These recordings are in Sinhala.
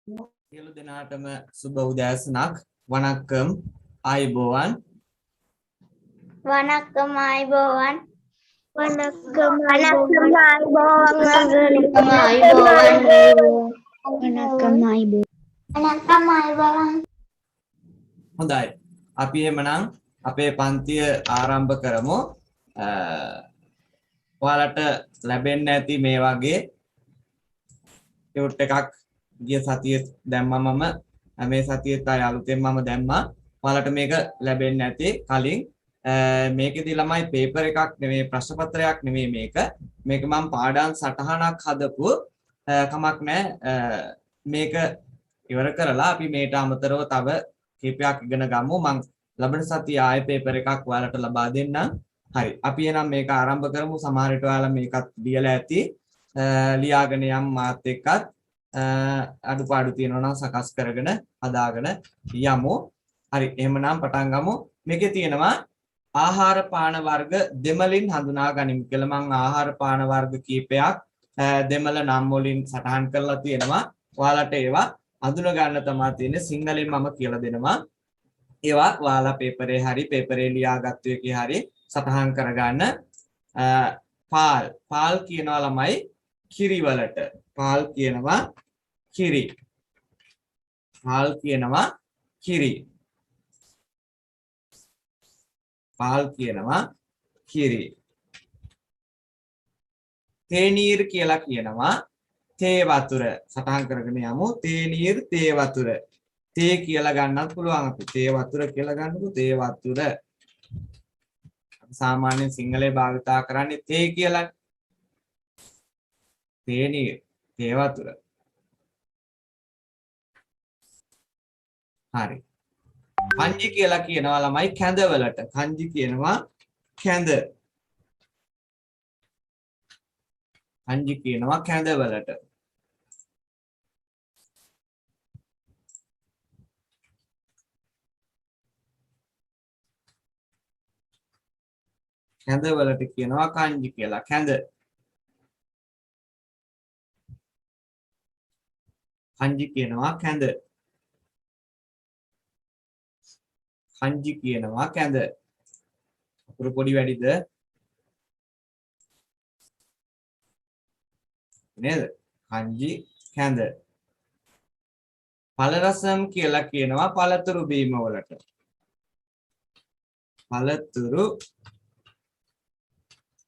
සියලු දෙනාටම සුබ උදෑසනක්. වණක්කම් ආයුබෝවන්. வணக்கம் ஆய்போவான் வணக்கம் வணக்கம் ஆய்போவான் வணக்கம் ஆய்போவான் හොඳයි. අපි එහෙමනම් අපේ පන්තිය ආරම්භ කරමු. ඔයාලට ලැබෙන්න ඇති මේ වගේ ටියුට් එකක් ගිය සතියේ දැම්මම මේ සතියේත් ආය අලුතෙන් මම දැම්මා. ඔයාලට මේක ලැබෙන්න ඇති කලින් මේකෙදි ළමයි පේපර් එකක් නෙමෙයි ප්‍රශ්න පත්‍රයක් නෙමෙයි මේක මම පාඩම් සටහනක් හදපු කමක් නැහැ. මේක ඉවර කරලා අපි මේට අමතරව තව කීපයක් ඉගෙන ගමු. මම ලබන සතියේ ආයෙ පේපර් එකක් ඔයාලට ලබා දෙන්නම්. හරි. අපි එහෙනම් මේක ආරම්භ කරමු. සමහර විට ඔයාලා මේකත් ලියලා ඇති. ලියාගෙන යම් මාත් එක්කත් අඩුපාඩු තියෙනවා නම් සකස් කරගෙන හදාගෙන යමු. හරි. එහෙමනම් පටන් ගමු. මේකේ තියෙනවා ආහාර පාන වර්ග දෙමලින් හඳුනා ගනිමු කියලා. මම ආහාර පාන වර්ග කීපයක් දෙමළ නම් වලින් සටහන් කරලා තියෙනවා. ඔයාලට ඒවා හඳුනා ගන්න තමයි තියෙන්නේ. සිංහලෙන් මම කියලා දෙනවා. ඒවා ඔයාලා පේපරේ හරි පේපරේ ලියාගත්තු එකේ හරි සටහන් කරගන්න. පාල් කියනවා ළමයි කිරි වලට. පාල් කියනවා කිරි. පාල් කියනවා කිරි. පාල් කියනවා කිරි. තේනීර් කියලා කියනවා තේ වතුර. සටහන් කරගෙන යමු. තේනීර් තේ වතුර. තේ කියලා ගන්නත් පුළුවන් අපි. තේ වතුර කියලා ගන්නකො තේ වතුර. සාමාන්‍යයෙන් සිංහලේ භාවිතා කරන්නේ තේ කියලා. තේනීර් තේ වතුර. හරි. කංජි කියලා කියනවා ළමයි කැඳ වලට. කංජි කියනවා කැඳ. කංජි කියනවා කැඳ වලට. කැඳ වලට කියනවා කංජි කියලා. කැඳ. කංජි කියනවා කැඳ. කංජි කියනවා කැඳ. අකුරු පොඩි වැඩිද? නේද? කංජි කැඳ. පළ රසම් කියලා කියනවා පළතුරු බීම වලට. පළතුරු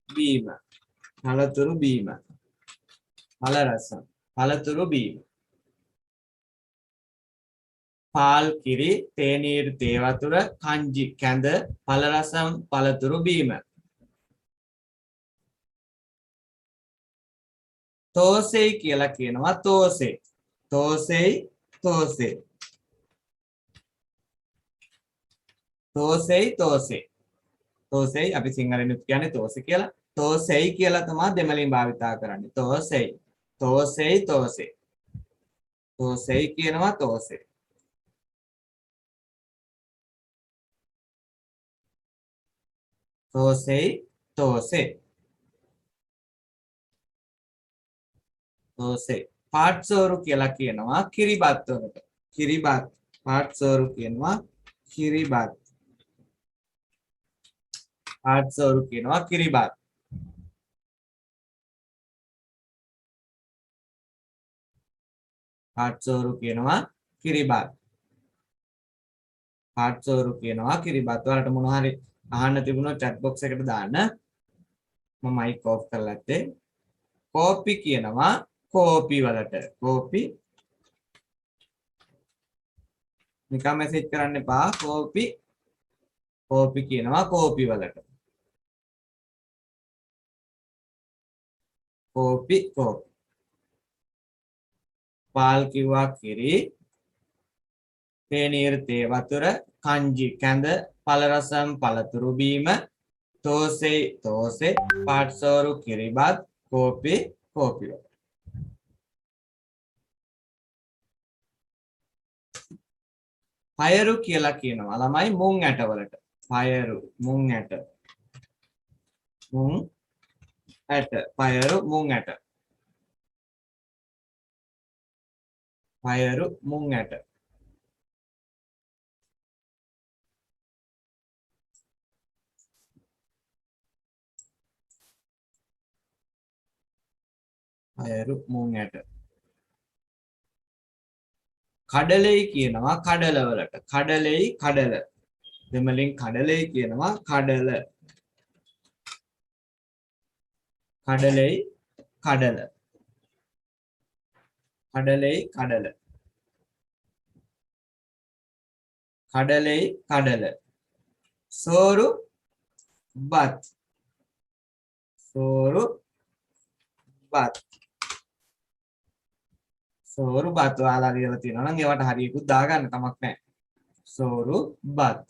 බීම. පළතුරු බීම. පළ රසම්. පළතුරු බීම. පාල් කිරි තේනීර් තේ වතුර කංජි කැඳ පළ රසම් පළතුරු බීම. තෝසෙයි කියලා කියනවා තෝසේ. තෝසෙයි තෝසේ. තෝසෙයි තෝසේ. තෝසෙයි අපි සිංහලෙන් කියන්නේ තෝසේ කියලා. තෝසෙයි කියලා තමයි දෙමළෙන් භාවිතා කරන්නේ. තෝසෙයි. තෝසෙයි තෝසේ. තෝසෙයි කියනවා තෝසේ. තෝසෙයි තෝසේ. තෝසේ. පාට්සෝරු කියලා කියනවා කිරිබත් වලට. කිරිබත්. පාට්සෝරු කියනවා කිරිබත්. පාට්සෝරු කියනවා කිරිබත්. පාට්සෝරු කියනවා කිරිබත්. පාට්සෝරු කියනවා කිරිබත්. වලට මොන හරි අහන්න තිබුණොත් chat box එකට දාන්න. මම mic off කරලා ඇත්තේ. කෝපි කියනවා කෝපි වලට. කෝපි. නිකන් මැසේජ් කරන්න එපා. කෝපි. කෝපි කියනවා කෝපි වලට. කෝපි කෝපි. පාල් කිව්වා කිරි. තේනීර් තේ වතුර. කංජි කැඳ. පළ රසම් පළතුරු බීම. තෝසෙයි තෝසේ. පාට්සෝරු කිරිබත්. කෝපි කෝපි වලට. පයරු කියලා කියනවා ළමයි මුං ඇට වලට. පයරු මුං ඇට. මුං ඇට. පයරු මුං ඇට. පයරු මුං ඇට පයරු මුං ඇට කඩලෙයි කියනවා කඩලවලට කඩලෙයි කඩල දෙමළෙන් කඩලෙයි කියනවා කඩල කඩලෙයි කඩල කඩලෙයි කඩල කඩලෙයි කඩල සෝරු බත් සෝරු බත් සෝරු බත් ඔයාලා ලියලා තියෙනවා නම් ඒවට හරියකුත් දාගන්න කමක් නැහැ සෝරු බත්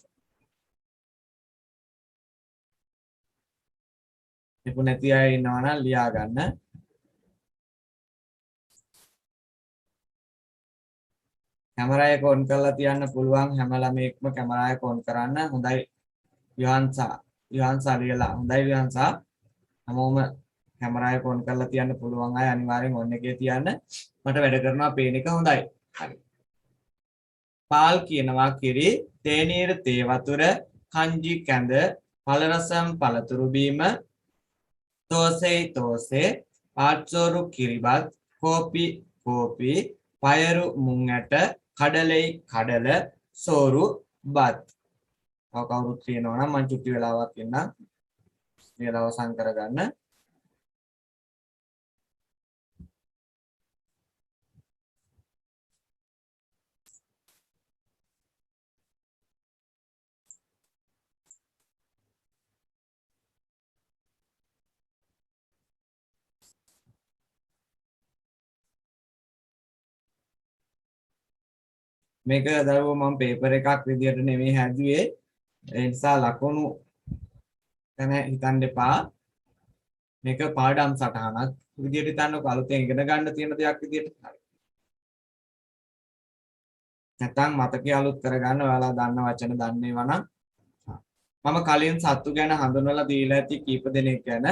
ඒක නැති අය ඉන්නවා නම් ලියා ගන්න කැමරා එක ඔන් කරලා තියන්න පුළුවන් හැම ළමයෙක්ම කැමරා එක ඔන් කරන්න හොඳයි විහාන්සා ලියලා හොඳයි විහාන්සා හැමෝම කැමරා එක ඔන් කරලා තියන්න පුළුවන් අය අනිවාර්යෙන් ඔන් එකේ තියන්න මට වැඩ කරනවා පේන එක හොඳයි හරි පාල් කියනවා කිරි තේනීර තේ වතුර කංජි කැඳ පළරසම් පළතුරු බීම තෝසෙයි තෝසේ පාත්සෝරු කිරිබත් කෝපි කෝපි පයරු මුං ඇට කඩලෙයි කඩල සෝරු බත් තව කවුරුත් කියනවා නම් මං චුට්ටි වෙලාවක් ඉන්න වෙලාව අවසන් කරගන්න මේක දරුවෝ මම පේපර් එකක් විදියට නෙමෙයි හැදුවේ ඒ නිසා ලකුණු ගැන හිතන්න එපා මේක පාඩම් සටහනක් විදියට හිතන්නකො අලුතෙන් ඉගෙන ගන්න තියෙන දෙයක් විදියට හරි නැත්නම් මතකයේ අලුත් කරගන්න ඔයාලා දන්න වචන දන්නේවා නම් මම කලින් සත්තු ගැන හඳුන්වලා දීලා ඇති කීප දෙනෙක් ගැන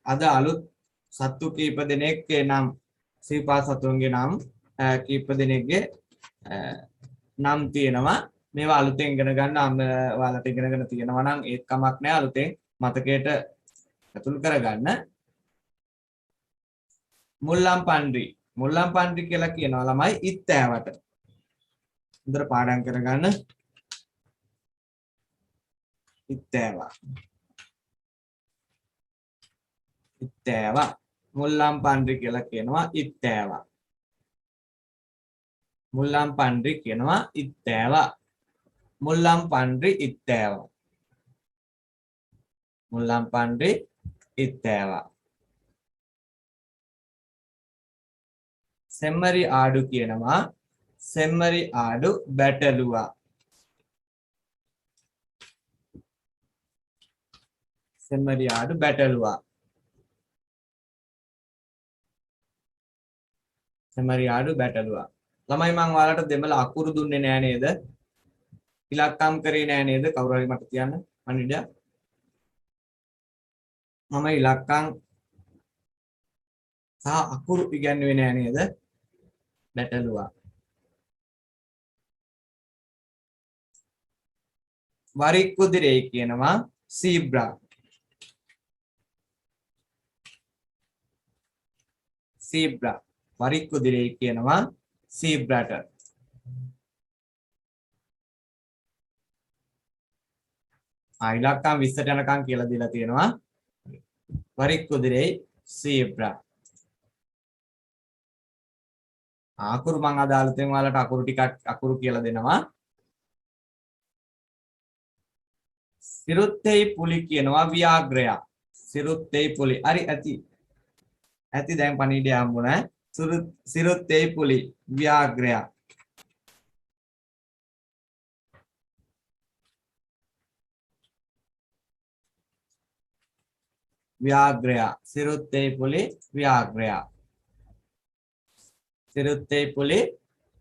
අද අලුත් සත්තු කීප දෙනෙක්ගේ නම් සීපා සතුන්ගේ නම් කීප දෙනෙක්ගේ නම් තියෙනවා මේවා අලුතෙන් ඉගෙන ගන්න ඔයාලට ඉගෙනගෙන තියෙනවා නම් ඒත් කමක් නැහැ අලුතෙන් මතකයට ඇතුල් කරගන්න මුල්ලම් පන්රි කියලා කියනවා ළමයි ඉත්තෑවට හොඳට පාඩම් කරගන්න ඉත්තෑවා මුල්ලම් පන්රි කියලා කියනවා ඉත්තෑවා මුල්ලම් පන්රි කියනවා ඉත්තෑවා මුල්ලම් පන්රි ඉත්තෑවා මුල්ලම් පන්රි ඉත්තෑවා සෙම්මරි ආඩු කියනවා සෙම්මරි ආඩු බැටළුවා සෙම්මරි ආඩු බැටළුවා සෙම්මරි ආඩු බැටළුවා ළමයි මම ඔයාලට දෙමළ අකුරු දුන්නේ නෑ නේද? ඉලක්කම් කරේ නෑ නේද? කවුරු හරි මට කියන්න. අනිද්දා. මම ඉලක්කම් සහ අකුරු ඉගැන්වුවේ නෑ නේද? බැටළුවා. වරික්කුදිරේ කියනවා සීබ්‍රා. සීබ්‍රා. වරික්කුදිරේ කියනවා සීබ්‍රාට ඉලක්කම් 20ට යනකම් කියලා දීලා තියෙනවා වරික්කුදිරේ සීබ්‍රා අකුරු මම අදාළතෙන් ඔයාලට අකුරු ටිකක් අකුරු කියලා දෙනවා සිරුත්තේ පුලි කියනවා ව්‍යාග්‍රය සිරුත්තේ පුලි හරි ඇති දැන් පණිවිඩය හම්බුණා සිරුත්තේ පුලි ව්‍යාග්‍රය ව්‍යාග්‍රය සිරුත්තේ පුලි ව්‍යාග්‍රය සිරුත්තේ පුලි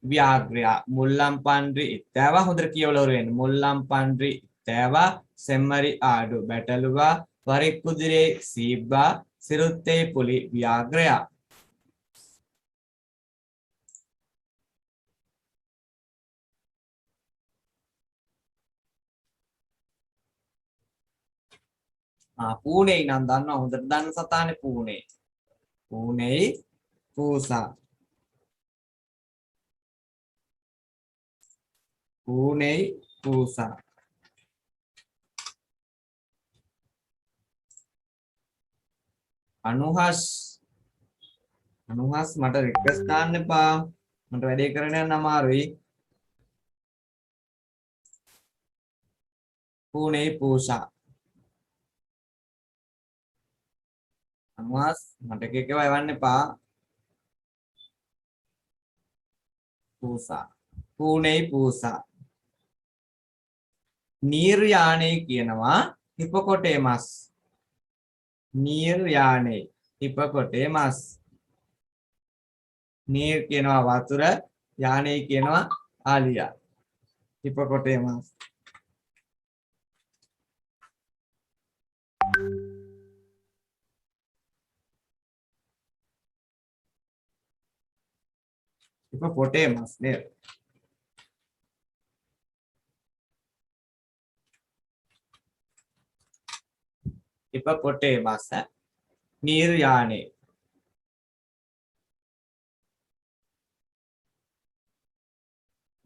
ව්‍යාග්‍රය මුල්ලම් පන්රි ඉත්තෑවා හොඳට කියවලා වෙන්න මුල්ලම් පන්රි ඉත්තෑවා සෙම්මරි ආඩු බැටළුවා වරික්කුදිරේ සීබ්බා සිරුත්තේ පුලි ව්‍යාග්‍රය පූනේ නම් දන්නවා හොඳට දන්න සතානේ පූනේ. පූනේ පූසා. පූනේ පූසා. අනුහස් මට රික්වෙස්ට් දාන්න එපා. මට වැඩේ කරන්න යන්න අමාරුයි. පූනේ පූසා. අනුහස් මට එකව එවන්න එපා. පූසා. පූනේ පූසා. නීර්යානේ කියනවා හිපොකොටේමස්. නීර්යානේ හිපොකොටේමස්. නීර් කියනවා වතුර, යානේ කියනවා ආලියා. හිපොකොටේමස්. හිපොකොටේමස් නේද? හිපොකොටේමස් නීර්යානේ.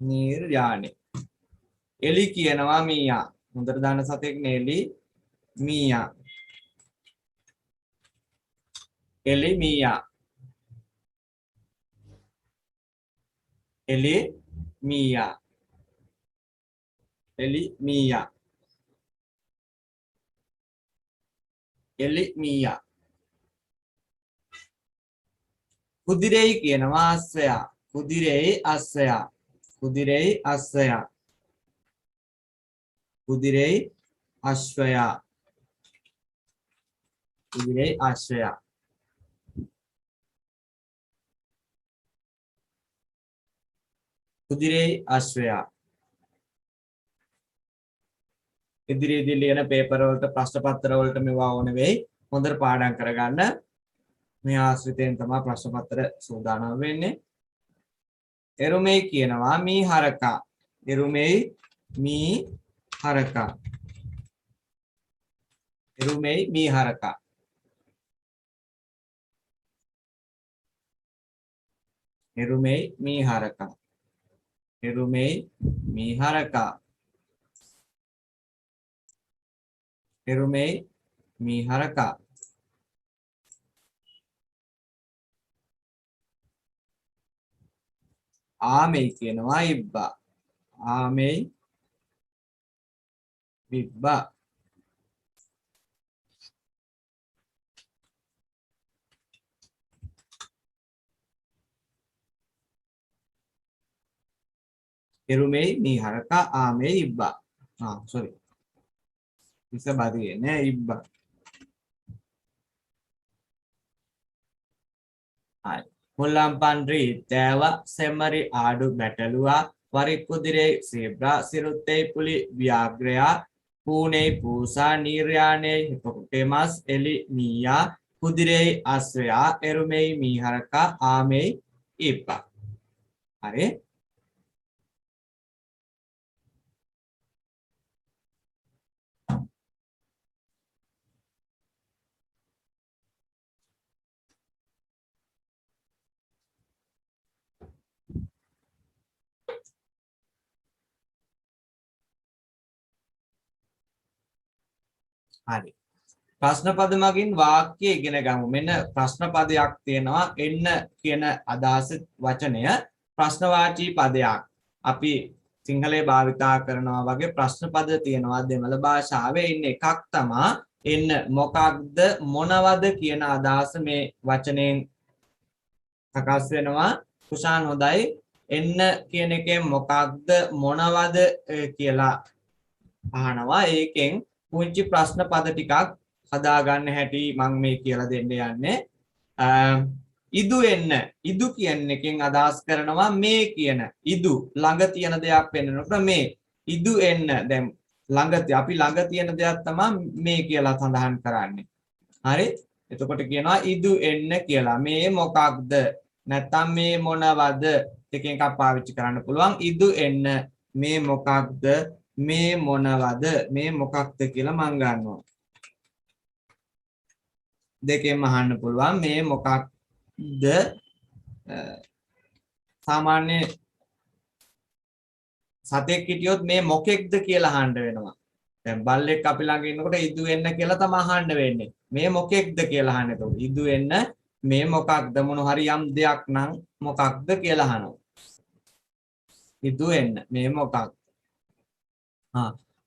නීර්යානේ. එලි කියනවා මීයා. හොඳට දන්න සතෙක් නෙලි මීයා. එලි මීයා. එලි මීයා. එලි මීයා. එලි මීයා. කුදිරෙයි කියනවා අස්සයා. කුදිරෙයි අස්සයා. කුදිරෙයි අස්සයා. කුදිරෙයි අශ්වයා. කුදිරෙයි අශ්වයා. කුදිරෙයි අශ්වයා. ඉදිරියේදී ලියන පේපර් වලට ප්‍රශ්න පත්‍ර වලට මේවා ඕන වෙයි. හොඳට පාඩම් කරගන්න. මේ ආශ්‍රිතයෙන් තමයි ප්‍රශ්න පත්‍ර සූදානම් වෙන්නේ. එරුමේ කියනවා මී හරකා. එරුමේ මී හරකා. එරුමේ මී හරකා. එරුමේ මී හරකා. එරුමේ මී හරකා. එරුමේ මී හරකා. ආමේ කියනවා ඉබ්බා. ආමේ ඉබ්බා. එරුමේ මී හරකා ආමේ ඉබ්බා. sorry. bisa bagiannya iba. Hai. Mulam pandri dewa semari adu betalua warikudire zebra sirute puli viagra pune pusa niryane hippopotamus eli mia kudire aswaya erumei miharaka amei iba. Hari. හරි. ප්‍රශ්න පද මගින් වාක්‍ය ඉගෙන ගමු. මෙන්න ප්‍රශ්න පදයක් තියෙනවා එන්න කියන අදහස වචනය ප්‍රශ්නවාචී පදයක්. අපි සිංහලයේ භාවිතා කරනවා වගේ ප්‍රශ්න පද තියෙනවා දෙමළ භාෂාවේ. ඉන්න එකක් තමයි එන්න මොකක්ද මොනවද කියන අදහස මේ වචනයෙන් සකස් වෙනවා. කුෂාන් හොඳයි. එන්න කියන එකෙන් මොකක්ද මොනවද කියලා අහනවා. ඒකෙන් පුංචි ප්‍රශ්න පද ටිකක් හදාගන්න හැටි මම මේ කියලා දෙන්න යන්නේ. ඉදු එන්න. ඉදු කියන එකෙන් අදහස් කරනවා මේ කියන ඉදු ළඟ තියෙන දෙයක් පෙන්වනකොට මේ ඉදු එන්න. දැන් ළඟ අපි ළඟ තියෙන දෙයක් තමයි මේ කියලා සඳහන් කරන්නේ. හරි? එතකොට කියනවා ඉදු එන්න කියලා. මේ මොකක්ද? නැත්නම් මේ මොනවද? දෙකෙන් එකක් පාවිච්චි කරන්න පුළුවන්. ඉදු එන්න මේ මොකක්ද? මේ මොනවද මේ මොකක්ද කියලා මං ගන්නවා. දෙකෙන්ම අහන්න පුළුවන් මේ මොකක්ද සාමාන්‍ය සතෙක් හිටියොත් මේ මොකෙක්ද කියලා අහන්න වෙනවා. දැන් බල්ලෙක් අපි ළඟ ඉන්නකොට ඉදු වෙන්න කියලා තමයි අහන්න වෙන්නේ. මේ මොකෙක්ද කියලා අහන්න. එතකොට ඉදු වෙන්න මේ මොකක්ද මොන හරි යම් දෙයක් නම් මොකක්ද කියලා අහනවා. ඉදු වෙන්න මේ මොකක්ද?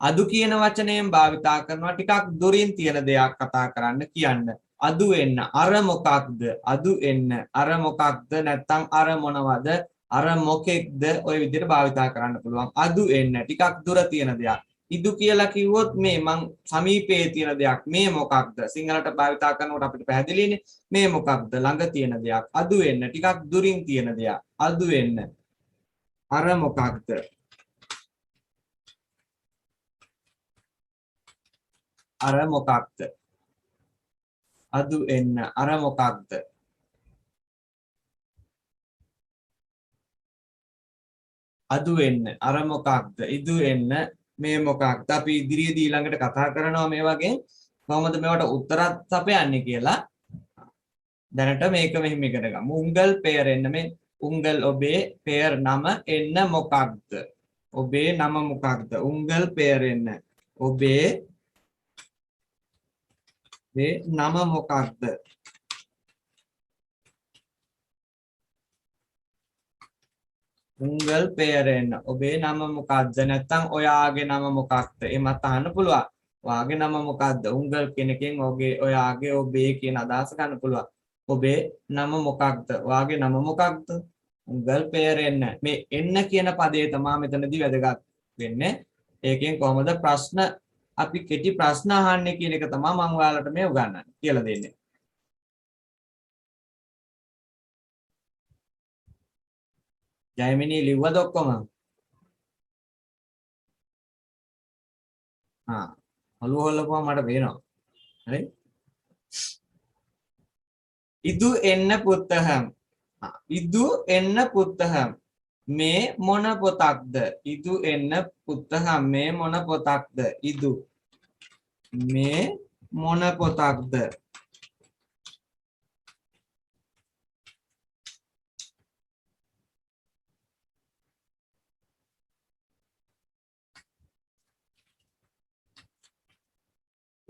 අදු කියන වචනයෙන් භාවිතා කරනවා ටිකක් දුරින් තියෙන දෙයක් කතා කරන්න කියන්න. අදු වෙන්න අර මොකක්ද? අදු එන්න අර මොකක්ද නැත්නම් අර මොනවද? අර මොකෙක්ද? ওই විදිහට භාවිතා කරන්න පුළුවන්. අදු එන්න ටිකක් දුර තියෙන දෙයක්. ඉදු කියලා කිව්වොත් මේ මං සමීපයේ තියෙන දෙයක්. මේ මොකක්ද? සිංහලට භාවිතා කරනකොට අපිට පැහැදිලිනේ. මේ මොකක්ද? ළඟ තියෙන දෙයක්. අදු වෙන්න ටිකක් දුරින් තියෙන දෙයක්. අදු වෙන්න අර මොකක්ද? අර මොකක්ද? අදු එන්න අර මොකක්ද? අදු එන්න අර මොකක්ද? ඉදු එන්න මේ මොකක්ද? අපි ඉදිරියේදී ඊළඟට කතා කරනවා මේ වගේ කොහොමද මේවට උත්තරත් අපයන්නේ කියලා. දැනට මේක මෙහිම ඉගෙන ගමු. උංගල් පෙයර් එන්න මේ උංගල් ඔබේ පෙයර් නම එන්න මොකක්ද? ඔබේ නම මොකක්ද? උංගල් පෙයර් එන්න ඔබේ නම මොකක්ද? උංගල් පෙයර් එන්න ඔබේ නම මොකක්ද? නැත්නම් ඔයාගේ නම මොකක්ද? එමත් අහන්න පුළුවන්. ඔයාගේ නම මොකක්ද? උංගල් කෙනකින් ඔයාගේ ඔබේ කියන අදහස ගන්න පුළුවන්. ඔබේ නම මොකක්ද? ඔයාගේ නම මොකක්ද? උංගල් පෙයර් එන්න. මේ එන්න කියන පදේ තමයි මෙතනදී වැදගත් වෙන්නේ. ඒකෙන් කොහොමද ප්‍රශ්න අපි කෙටි ප්‍රශ්න අහන්නේ කියන එක තමයි මම ඔයාලට මේ උගන්වන්නේ කියලා දෙන්නේ. ජයමිනී ලිව්වද ඔක්කොම? ඔළුව හොල්ලපුවා මට පේනවා. හරි? ඉදු එන්න පුත්තහම්. ඉදු එන්න පුත්තහම්. මේ මොන පොතක්ද? ඉදු එන්න පුත්තහම් මේ මොන පොතක්ද? ඉදු මේ මොන පොතක්ද?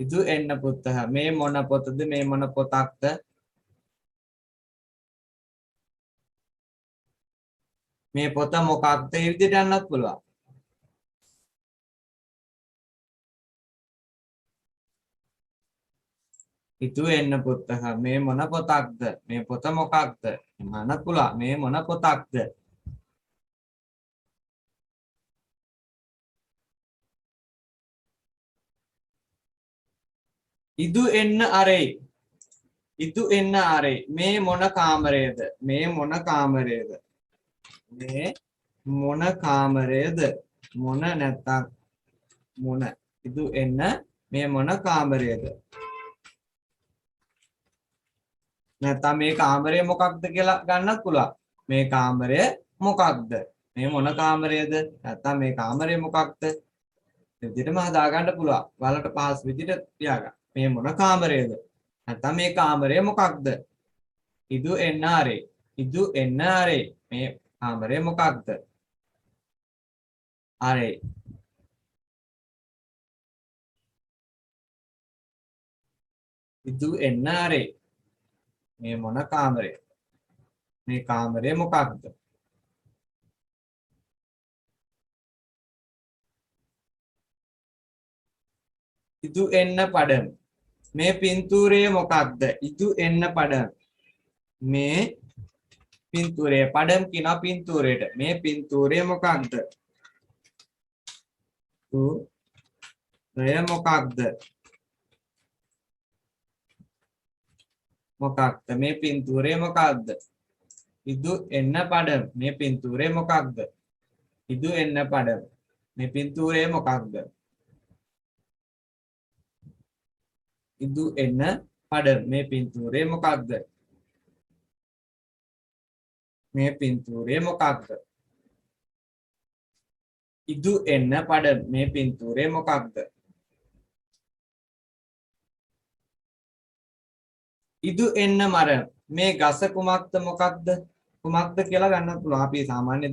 ඉදු එන්න පුත්තහම් මේ මොන පොතද? මේ මොන පොතක්ද? මේ පොත මොකක්ද? ඒ විදිහට යන්නත් පුළුවන්. ඉදු එන්න පුත්තහම් මේ මොන පොතක්ද? මේ පොත මොකක්ද? එමන්නත් පුළුවන්. මේ මොන පොතක්ද? ඉදු එන්න අරේ. ඉදු එන්න අරේ. මේ මොන කාමරයේද? මේ මොන කාමරයේද? මේ මොන කාමරයේද? මොන නැත්තම් මොන. ඉදු එන්න මේ මොන කාමරයේද? නැත්තම් මේ කාමරය මොකක්ද කියලා ගන්නත් පුළුවන්. මේ කාමරය මොකක්ද? මේ මොන කාමරයේද? නැත්තම් මේ කාමරය මොකක්ද? විදිහටම හදාගන්න පුළුවන්. ඔයාලට පහසු විදිහට තියාගන්න. මේ මොන කාමරයේද? නැත්තම් මේ කාමරය මොකක්ද? ඉදු එන්න ආරේ. ඉදු එන්න ආරේ. මේ කාමරය මොකක්ද? ආරේ. ඉදු එන්න ආරේ. මේ මොන කාමරය? මේ කාමරය මොකක්ද? ඉදු එන්න පඩම්. මේ පින්තූරය මොකක්ද? ඉදු එන්න පඩම්. මේ පින්තූරය පඩම් කියන පින්තූරයට. මේ පින්තූරය මොකක්ද? මොකක්ද? මොකක්ද? මේ පින්තූරය මොකක්ද? ඉදු එන්න පඩම්. මේ පින්තූරය මොකක්ද? ඉදු එන්න පඩම්. මේ පින්තූරය මොකක්ද? ඉදු එන්න පඩම්. මේ පින්තූරය මොකක්ද? මේ පින්තූරය මොකක්ද? ඉදු එන්න පඩම්. මේ පින්තූරය මොකක්ද? ඉදු එන්න මර මේ ගස කුමක්ද මොකක්ද කුමක්ද කියලා ගන්න පුළුවන්. අපි සාමාන්‍ය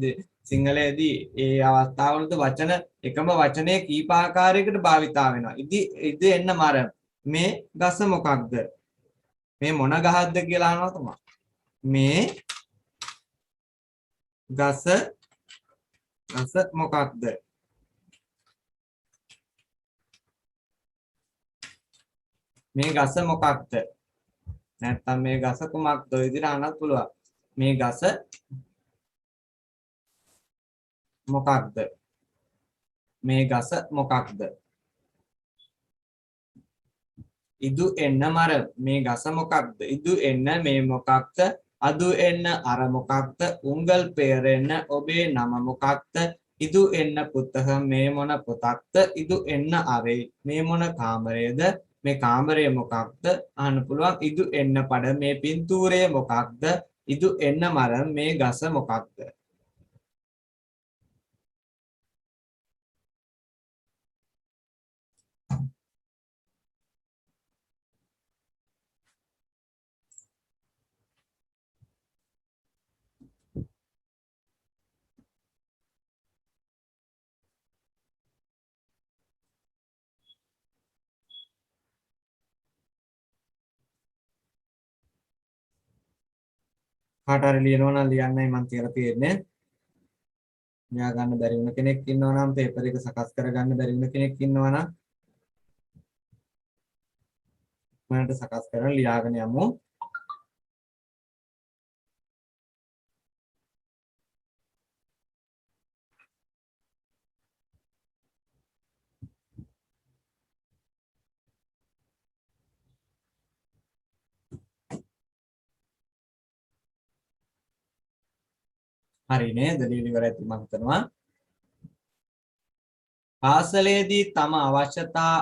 සිංහලයේදී ඒ අවස්ථාවලද වචන එකම වචනයේ කීප ආකාරයකට භාවිතා වෙනවා. ඉදු එන්න මර මේ ගස මොකක්ද? මේ මොන ගහක්ද කියලා අහනවා තමයි. මේ ගස මොකක්ද? මේ ගස මොකක්ද? නැත්තම් මේ ගස කුමක්ද? ඔය විදිහට අහන්නත් පුළුවන්. මේ ගස මොකක්ද? මේ ගස මොකක්ද? ඉදු එන්න මර මේ ගස මොකක්ද? ඉදු එන්න මේ මොකක්ද? අදු එන්න අර මොකක්ද? උංගල් පෙරෙන්න ඔබේ නම මොකක්ද? ඉදු එන්න පුතහ මේ මොන පොතක්ද? ඉදු එන්න අරේ මේ මොන කාමරයේද? මේ කාමරය මොකක්ද? අහන්න පුළුවන්. ඉදු එන්න පඩ මේ පින්තූරය මොකක්ද? ඉදු එන්න මර මේ ගස මොකක්ද? කාට හරි ලියනවා නම් ලියන්නයි මම කියලා තියෙන්නේ. ලියා ගන්න බැරි වුණ කෙනෙක් ඉන්නවා නම් පේපර් එක සකස් කරගන්න බැරි වුණ කෙනෙක් ඉන්නවා නම් මට සකස් කරලා ලියාගෙන යමු. හරි නේද? ලියලි ඉවරයි මම හිතනවා. පාසලේදී තම අවශ්‍යතා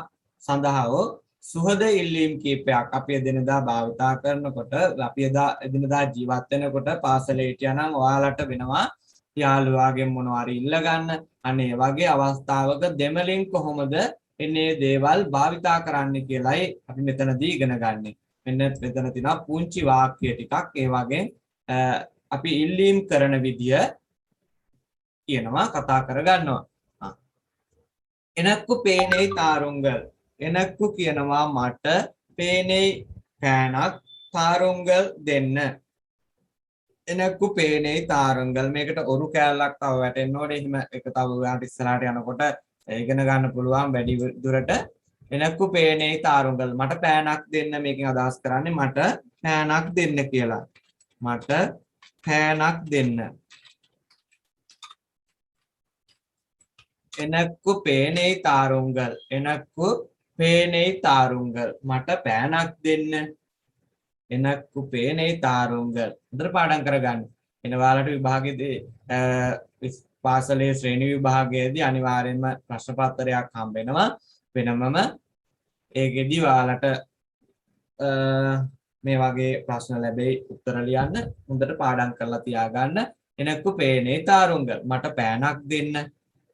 සඳහා සුහද ඉල්ලීම් කීපයක් අපි එදිනදා භාවිතා කරනකොට අපි එදිනදා ජීවත් වෙනකොට පාසලේ හිටියානම් ඔයාලට වෙනවා යාළුවාගෙන් මොනවා හරි ඉල්ල ගන්න. අනේ වගේ අවස්ථාවක දෙමළෙන් කොහොමද එන්නේ දේවල් භාවිතා කරන්න කියලායි අපි මෙතනදී ඉගෙන ගන්න. මෙන්න මෙතන තියෙනවා පුංචි වාක්‍ය ටිකක්. ඒ වගේ අපි ඉල්ලීම් කරන විදිය කියනවා කතා කරගන්නවා. එනක්කු පේනෙයි තාරුංගල්. එනක්කු කියනවා මට පේනෙයි පෑනක් තාරුංගල් දෙන්න. එනක්කු පේනෙයි තාරුංගල්. මේකට ඔරු කෑල්ලක් තව වැටෙන්න ඕනේ. එහෙම එක තව ඔයාලට ඉස්සරහට යනකොට ඉගෙන ගන්න පුළුවන් වැඩි දුරට. එනක්කු පේනෙයි තාරුංගල්. මට පෑනක් දෙන්න. මේකෙන් අදහස් කරන්නේ මට පෑනක් දෙන්න කියලා. මට පෑනක් දෙන්න. එනක්කු පේනෙයි තාරුංගල්. එනක්කු පේනෙයි තාරුංගල්. මට පෑනක් දෙන්න. එනක්කු පේනෙයි තාරුංගල්. හොඳට පාඩම් කරගන්න. එන ඔයාලට විභාගයේදී පාසලේ ශ්‍රේණි විභාගයේදී අනිවාර්යයෙන්ම ප්‍රශ්න පත්‍රයක් හම්බ වෙනවා. වෙනමම ඒකෙදී ඔයාලට මේ වගේ ප්‍රශ්න ලැබෙයි උත්තර ලියන්න. හොඳට පාඩම් කරලා තියාගන්න. එනක්කු පේනෙයි තාරුංගල්. මට පෑනක් දෙන්න.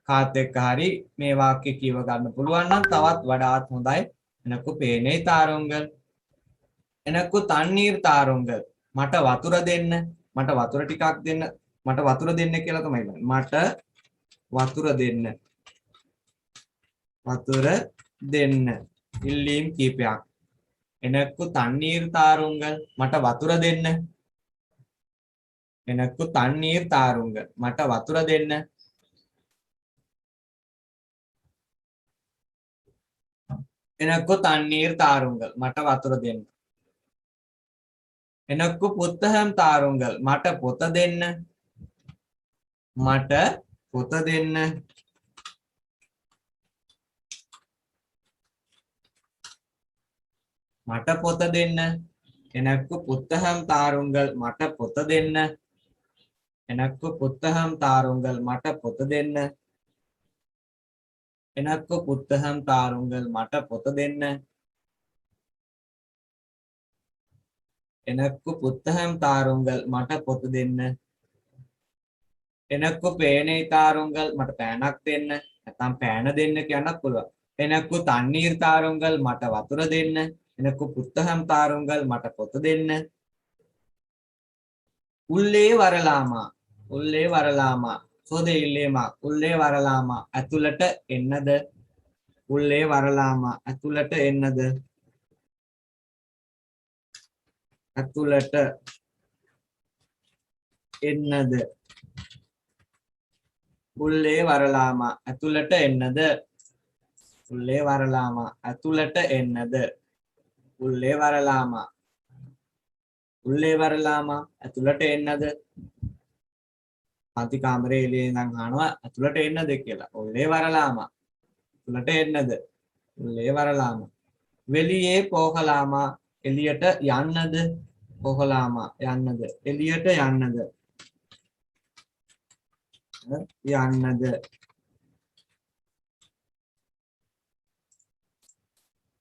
කාත් එක්ක හරි මේ වාක්‍ය කියව ගන්න පුළුවන් නම් තවත් වඩාත් හොඳයි. එනක්කු පේනෙයි තාරුංගල්. එනක්කු තන්නීර් තාරුංගල්. මට වතුර දෙන්න. මට වතුර ටිකක් දෙන්න. මට වතුර දෙන්න කියලා තමයි කියන්නේ. මට වතුර දෙන්න. වතුර දෙන්න. ඉල්ලීම් කීපයක්. එනක්කු තන්නීර් තාරුංගල්. මට වතුර දෙන්න. එනක්කු තන්නීර් තාරුංගල්. මට වතුර දෙන්න. එනක්කු තන්නීර් තාරුංගල්. මට වතුර දෙන්න. එනක්කු පුත්තහම් තාරුංගල්. මට පොත දෙන්න. මට පොත දෙන්න. මට පොත දෙන්න. එනක්කු පුත්තහම් තාරුංගල්. මට පොත දෙන්න. එනක්කු පුත්තහම් තාරුංගල්. මට පොත දෙන්න. එනක්කු පුත්තහම් තාරුංගල්. මට පොත දෙන්න. එනක්කු පුත්තහම් තාරුංගල්. මට පොත දෙන්න. එනක්කු පේනෙයි තාරුංගල්. මට පෑනක් දෙන්න. නැත්නම් පෑන දෙන්න කියන්නත් පුළුවන්. එනක්කු තන්නීර් තාරුංගල්. මට වතුර දෙන්න. එනකු පුත්තහම් තාරුංගල් මට පොත දෙන්න. උල්ලේ වරලාමා උල්ලේ වරලාමා සෝදේ ඉල්ලේමා උල්ලේ වරලාමා ඇතුළට එන්නද උල්ලේ වරලාමා ඇතුළට එන්නද ඇතුළට එන්නද උල්ලේ වරලාමා ඇතුළට එන්නද උල්ලේ වරලාමා ඇතුළට එන්නද උල්ලේ වරලාමා උල්ලේ වරලාමා ඇතුළට එන්නද පන්ති කාමරේ එළියේ ඉඳන් අහනවා ඇතුළට එන්නද කියලා. උල්ලේ වරලාමා ඇතුළට එන්නද උල්ලේ වරලාමා වෙලියේ පෝහලාමා එළියට යන්නද පෝහලාමා යන්නද එළියට යන්නද යන්නද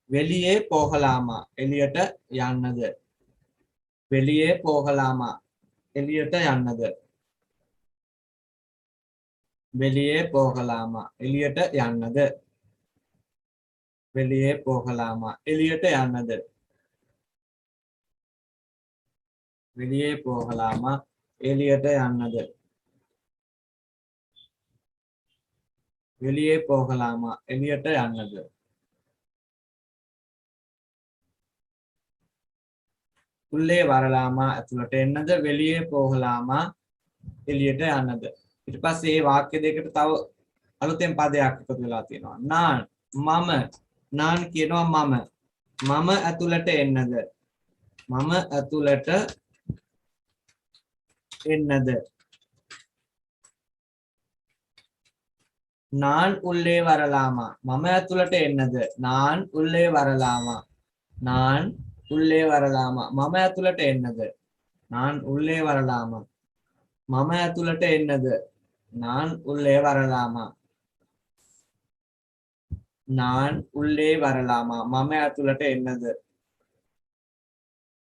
වෙලියේ පෝහලාමා එළියට යන්නද වෙලියේ පෝහලාමා එළියට යන්නද වෙලියේ පෝහලාමා එළියට යන්නද වෙලියේ පෝහලාමා එළියට යන්නද වෙලියේ පෝහලාමා එළියට යන්නද වෙලියේ පෝහලාමා එළියට යන්නද උල්ලේ වරලාමා ඇතුළට එන්නද වෙලියේ පෝහලාමා එළියට යන්නද ඊට පස්සේ මේ වාක්‍ය දෙකට තව අලුතෙන් පදයක් එකතු වෙලා තියෙනවා නාන් මම නාන් කියනවා මම ඇතුළට එන්නද මම ඇතුළට එන්නද නාන් උල්ලේ වරලාමා මම ඇතුළට එන්නද නාන් උල්ලේ වරලාමා නාන් උල්ලේ වරලාමා මම ඇතුළට එන්නද නාන් උල්ලේ වරලාමා මම ඇතුළට එන්නද නාන් උල්ලේ වරලාමා නාන් උල්ලේ වරලාමා මම ඇතුළට එන්නද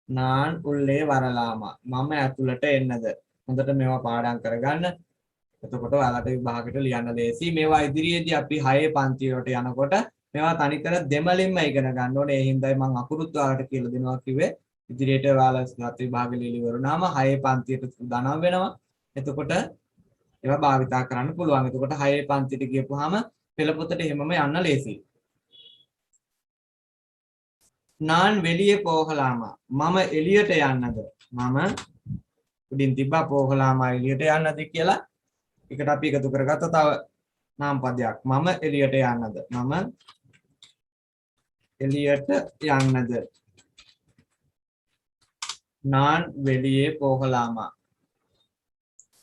නාන් උල්ලේ වරලාමා මම ඇතුළට එන්නද හොඳට මේවා පාඩම් කරගන්න එතකොට ඔයාලට විභාගෙට ලියන්න ලේසි මේවා ඉදිරියේදී අපි 6 පන්ති වලට යනකොට මේවා තනිකර දෙමළින්ම ඉගෙන ගන්න ඕනේ ඒ හින්දායි මම අකුරුත් ඔයාලට කියලා දෙනවා කිව්වේ ඉදිරියට ඔයාලා සත් විභාගෙ ලියලි වරුණාම 6 පන්තියට සූදානම් වෙනවා එතකොට ඒවා භාවිතා කරන්න පුළුවන් එතකොට 6 පන්තියට ගියපුවාම පෙළ පොතට එහෙමම යන්න ලේසියි නාන් වෙලියේ පෝහලාමා මම එළියට යන්නද මම උඩින් තිබ්බා පෝහලාමා එළියට යන්නද කියලා එකට අපි එකතු කරගත්ත තව නාම පදයක් මම එළියට යන්නද මම එළියට යන්නද නාන් වෙලියේ පෝහලාමා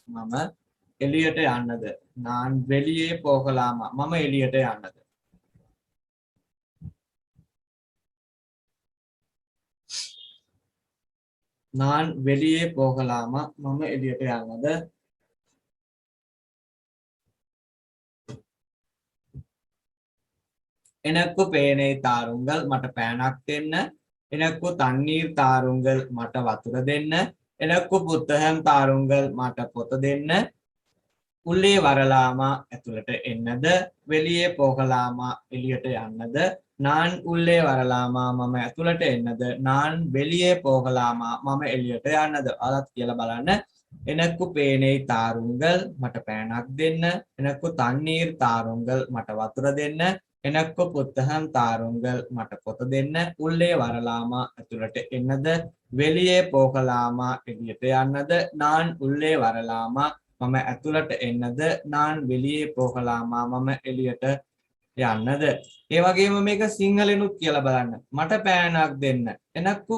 මම එළියට යන්නද නාන් වෙලියේ පෝහලාමා මම එළියට යන්නද නාන් වෙලියේ පෝහලාමා මම එළියට යන්නද එනක්කු පේනේ තාරුංගල් මට පෑනක් දෙන්න එනක්කු තන්නීර් තාරුංගල් මට වතුර දෙන්න එනක්කු පුත්තහම් තාරුංගල් මට පොත දෙන්න උල්ලේ වරලාමා ඇතුළට එන්නද වෙලියේ පෝහලාමා එළියට යන්නද නාන් උල්ලේ වරලාමා මම ඇතුළට එන්නද නාන් වෙලියේ පෝහලාමා මම එළියට යන්නද ඔයාලත් කියලා බලන්න එනක්කු පේනේ තාරුංගල් මට පෑනක් දෙන්න එනක්කු තන්නීර් තාරුංගල් මට වතුර දෙන්න එනක්කු පුත්තහම් තාරුංගල් මට පොත දෙන්න උල්ලේ වරලාමා ඇතුළට එන්නද වෙලියේ පෝහලාමා එළියට යන්නද නාන් උල්ලේ වරලාමා මම ඇතුළට එන්නද නාන් වෙලියේ පෝහලාමා මම එළියට යන්නද ඒ වගේම මේක සිංහලෙනුත් කියලා බලන්න මට පෑනක් දෙන්න එනක්කු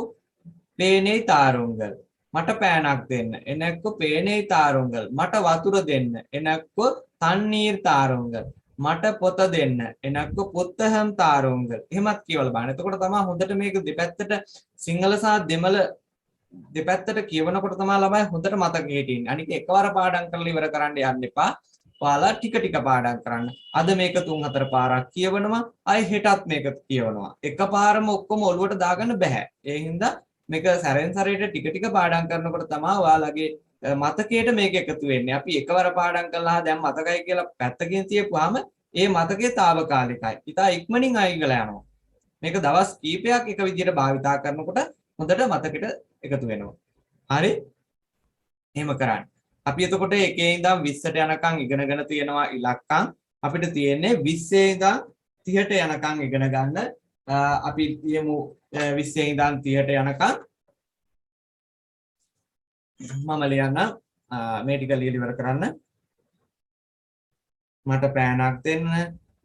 පේනේ තාරුංගල් මට පෑනක් දෙන්න එනක්කු පේනේ තාරුංගල් මට වතුර දෙන්න එනක්කු තන්නීර් තාරුංගල් මට පොත දෙන්න එනක්කු පුත්තහම් තාරුංගල් එහෙමත් කියවලා බලන්න එතකොට තමයි හොඳට මේක දෙපැත්තට සිංහල සහ දෙමළ දෙපැත්තට කියවනකොට තමයි ළමයි හොඳට මතක හිටින්නේ අනික එකවර පාඩම් කරලා ඉවර කරන්න යන්න එපා ඔයාලා ටික ටික පාඩම් කරන්න අද මේක 3-4 පාරක් කියවනවා ආයි හෙටත් මේක කියවනවා එකපාරම ඔක්කොම ඔලුවට දාගන්න බෑ ඒ හින්දා මේක සැරෙන් සැරේට ටික ටික පාඩම් කරනකොට තමයි ඔයාලගේ මතකයට මේක එකතු වෙන්නේ අපි එකවර පාඩම් කළා දැන් මතකයි කියලා පැත්තකින් තියපුවාම ඒ මතකේ తాවකාලිකයි ඉතා ඉක්මනින් අයින් වෙලා යනවා මේක දවස් කීපයක් එක විදිහට භාවිතා කරනකොට හොඳට මතකෙට එකතු වෙනවා. හරි? එහෙම කරන්න. අපි එතකොට 1 ඉඳන් 20ට යනකම් ඉගෙනගෙන තියෙනවා ඉලක්කම්. අපිට තියෙන්නේ 20 ඉඳන් 30ට යනකම් ඉගෙන ගන්න. අපි කියමු 20 ඉඳන් 30ට යනකම් මම ලියන්න මේ ටික ලියලා ඉවර කරන්න. මට පෑනක් දෙන්න.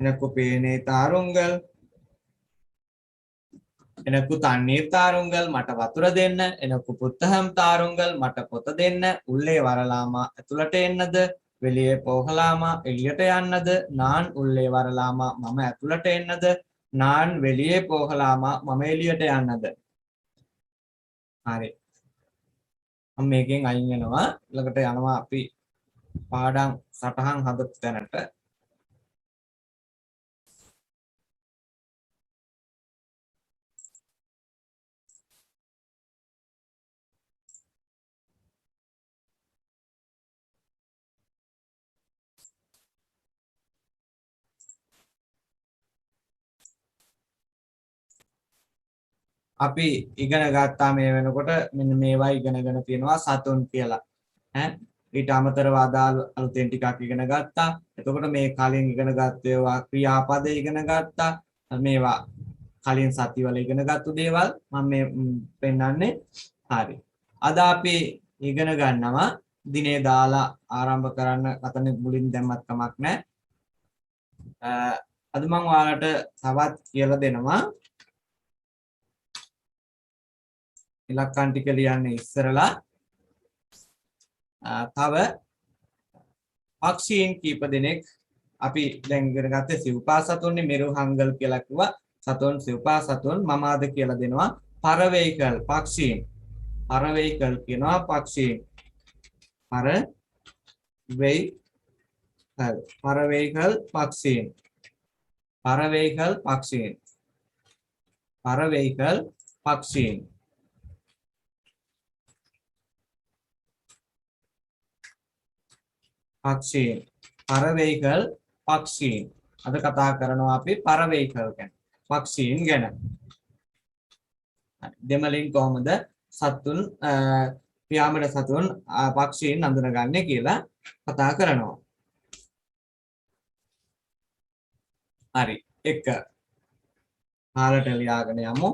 එනකෝ පේනේ තාරුංගල්. එනකු තண்ணීர் තාරුංගල් මට වතුර දෙන්න. එනකු පුත්තහම් තාරුංගල් මට පොත දෙන්න. උල්ලේ වරලාමා ඇතුළට එන්නද? வெளியே போகலாமா එළියට යන්නද? நான் உள்ளே வரலாமா මම ඇතුළට එන්නද? நான் வெளியே போகலாமா මම එළියට යන්නද? හරි. මම මේකෙන් අයින් වෙනවා. ඊළඟට යනවා අපි පාඩම් සටහන් හදපු තැනට. අපි ඉගෙන ගත්තා මේ වෙනකොට මෙන්න මේවා ඉගෙනගෙන තියෙනවා සතුන් කියලා. ඈ ඊට අමතරව අදාළ අලුතෙන් ටිකක් ඉගෙන ගත්තා. එතකොට මේ කලින් ඉගෙන ගත්ත ඒවා ක්‍රියාපද ඉගෙන ගත්තා. මේවා කලින් සතිවල ඉගෙනගත්තු දේවල් මම මේ පෙන්නන්නේ. හරි. අද අපි ඉගෙන ගන්නවා දිනේ දාලා ආරම්භ කරන්න අතන මුලින් දැම්මත් කමක් නැහැ. අද මම ඔයාලට තවත් කියලා දෙනවා. ඉලක්කම් ටික ලියන්නේ ඉස්සරලා තව පක්ෂීන් කීප දෙනෙක් අපි දැන් ඉගෙන ගත්තේ සිව්පා සතුන්නේ මෙරුහංගල් කියලා කිව්වා. සතුන් සිව්පා සතුන් මම අද කියලා දෙනවා පරවේකල් පක්ෂීන්. පරවේකල් කියනවා පක්ෂීන්. පරවේකල් පක්ෂීන්. පරවේකල් පක්ෂීන්. පරවේකල් පක්ෂීන්. පක්ෂීන්. පරවේකල් පක්ෂීන්. අද කතා කරනවා අපි පරවේකල් ගැන. පක්ෂීන් ගැන. දෙමළෙන් කොහොමද සතුන් පියාඹන සතුන් පක්ෂීන් අඳුනගන්නේ කියලා කතා කරනවා. හරි. එක හාලට ලියාගෙන යමු.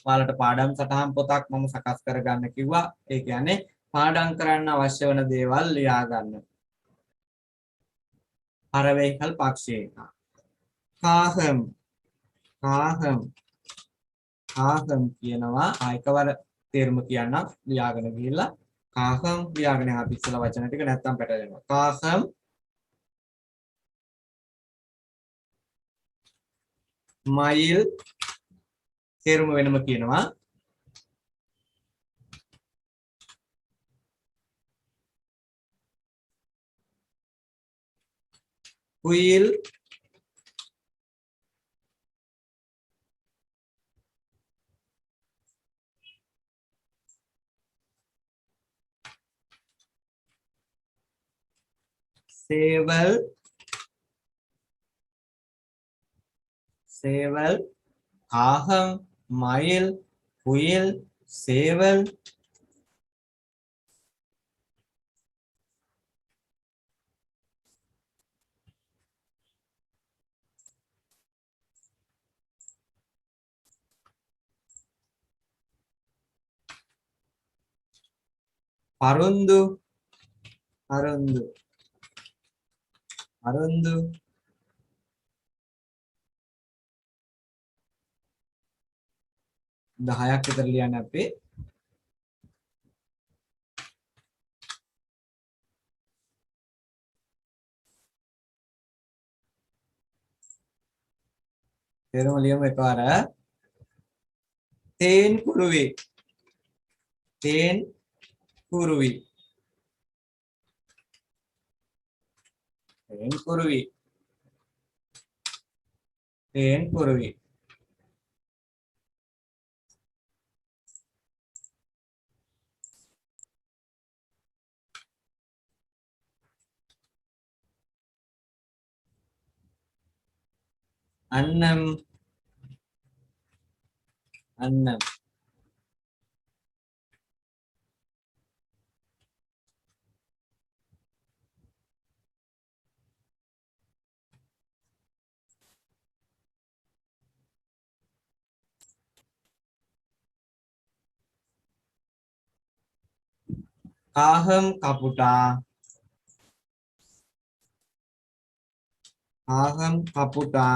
ඔයාලට පාඩම් සටහන් පොතක් මම සකස් කරගන්න කිව්වා. ඒ කියන්නේ පාඩම් කරන්න අවශ්‍ය වෙන දේවල් ලියා ගන්න. පරවේකල් පක්ෂීන්. කාහම් කාහම් කාහම් කියනවා ආයකවර තේරුම කියන්න ලියාගෙන ගිහිල්ලා කාහම් ලියාගෙන අපි ඉස්සලා වචන ටික නැත්තම් පැටලෙනවා. කාහම් මයිල් තේරුම වෙනම කියනවා. කුයිල් සේවල් සේවල් කාහම් මයිල් කුයිල් සේවල් පරුන්දු අරුන්දු අරුන්දු දහයක් විතර ලියන්න අපි. තේරුම ලියමු එකවර. තේන් කුරුවි තේන් කුරුවි තේන් කුරුවි තේන් කුරුවි අන්නම් अन्नम काहम कपुटा काहम कपुटा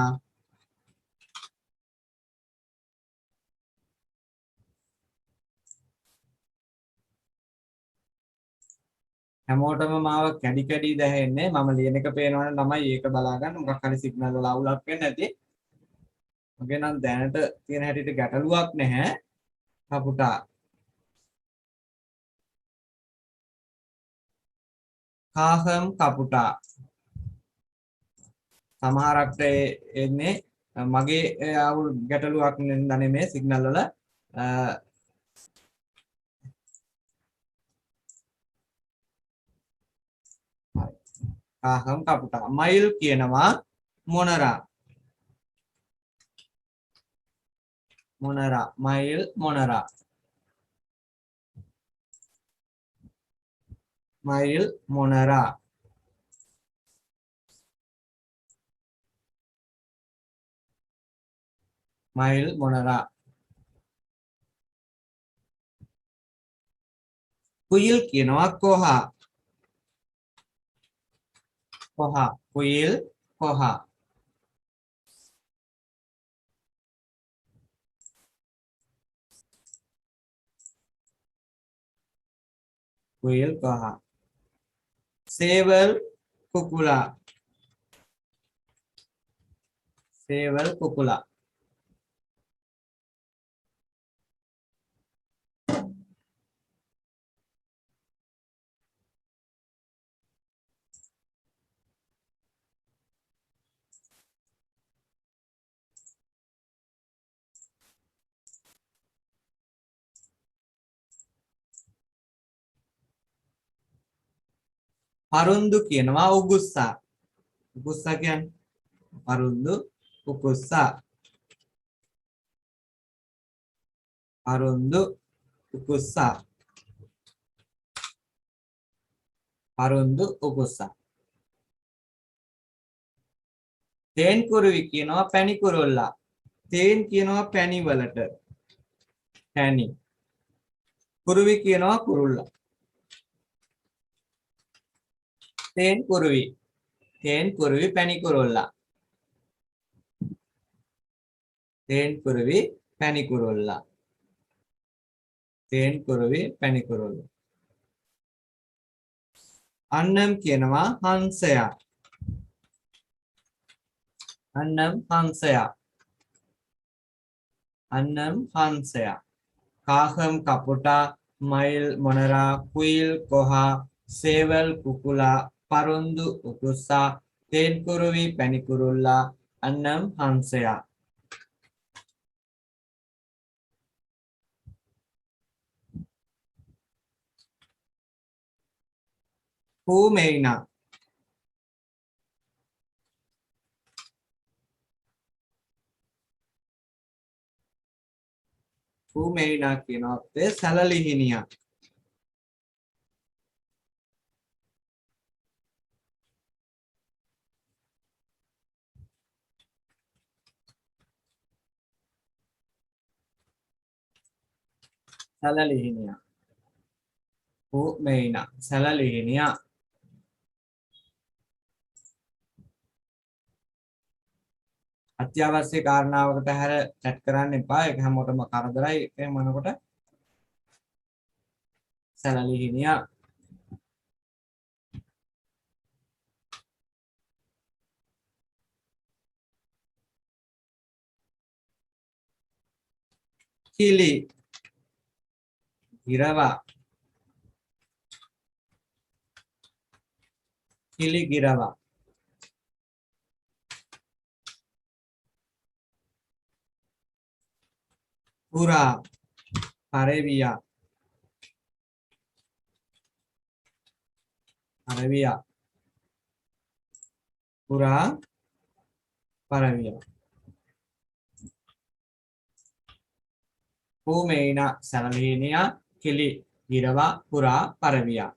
හැමෝටම මාව කැඩි කැඩි දැහෙන්නේ මම ලියන එක පේනවනේ ළමයි ඒක බලා ගන්න මොකක් හරි සිග්නල් වල අවුලක් වෙන්නේ නැති මගේ නම් දැනට තියෙන හැටියට ගැටලුවක් නැහැ කපුටා කාහම් කපුටා සමහරක්ට එන්නේ මගේ අවුල් ගැටලුවක් නෙමෙයි සිග්නල් වල කාහම් කපුටා මයිල් කියනවා මොනරා මොනරා මයිල් මොනරා මයිල් මොනරා මයිල් මොනරා කුයිල් කියනවා කොහා කොහා කුයිල් කොහා කුයිල් කොහා සේවල් කුකුලා සේවල් කුකුලා පරුන්දු කියනවා උගුස්සා උගුස්සා කියන්නේ පරුන්දු උගුස්සා පරුන්දු උගුස්සා පරුන්දු උගුස්සා තේන් කුරුවි කියනවා පැණි කුරුල්ලා තේන් කියනවා පැණි වලට පැණි කුරුවි කියනවා කුරුල්ලා තේන් කුරුවි පැණි කුරුල්ලා තේන් කුරුවි පැණි කුරුල්ලා තේන් කුරුවි පැණි කුරුල්ලා අන්නම් කියනවා හංසයා අන්නම් හංසයා අන්නම් හංසයා කාහම් කපුටා මයිල් මොනරා කුයිල් කොහා සේවල් කුකුලා පරුන්දු උකුස්සා තේන් කුරුවි පැණි කුරුල්ලා අන්නම් හංසයා හූමෙයිනා හූමෙයිනා කියනවා අපේ සැලලිහිණියක් සැලලිහිණියක් හූමෙයිනා සැලලිහිණියක් අත්‍යවශ්‍ය කාරණාවකට හැර chat කරන්න එපා ඒක හැමෝටම කරදරයි එහෙම වෙනකොට සැලලිහිණියා කිලි ගිරවා කිලි ගිරවා පුරා පරවියා පරවියා පුරා පරවියා Pumeina Salalinia Kili Girava Pura Paravia.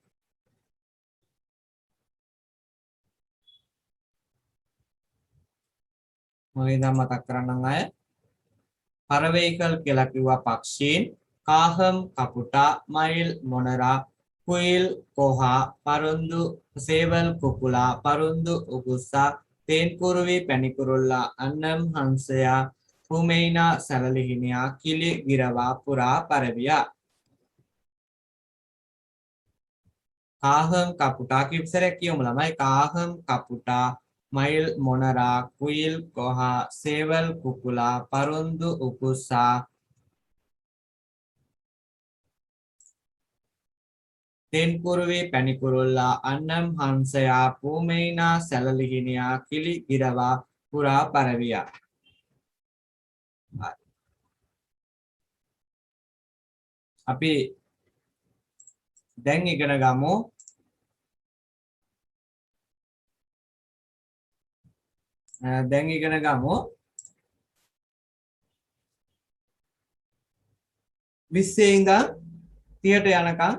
Mulai mata keranang ay Paravekal කියලා කිව්වා පක්ෂීන් කාහම් කපුටා මයිල් මොනරා කුයිල් කොහා පරුන්දු සේවල් කුකුලා පරුන්දු උගුස්සා තේන්කුරුවි පැණිකුරුල්ලා අන්නම් හංසයා පුමෙයිනා සැලලිහිනියා කිලි ගිරවා පුරා පරවියා කාහම් කපුටා කිව්සරක් කියමු ළමයි කාහම් කපුටා මයිල් මොනරා කුයිල් කොහා සේවල් කුකුලා පරුන්දු උකුස්සා තෙන්කුරුවේ පැණිකුරුල්ලා අන්නම් හංසයා පූමෙයිනා සැලලිහිනියා කිලි ගිරවා පුරා පරවියා අපි දැන් ඉගෙන ගමු දැන් ඉගෙන ගමු 20 ඉඳන් 30ට යනකම්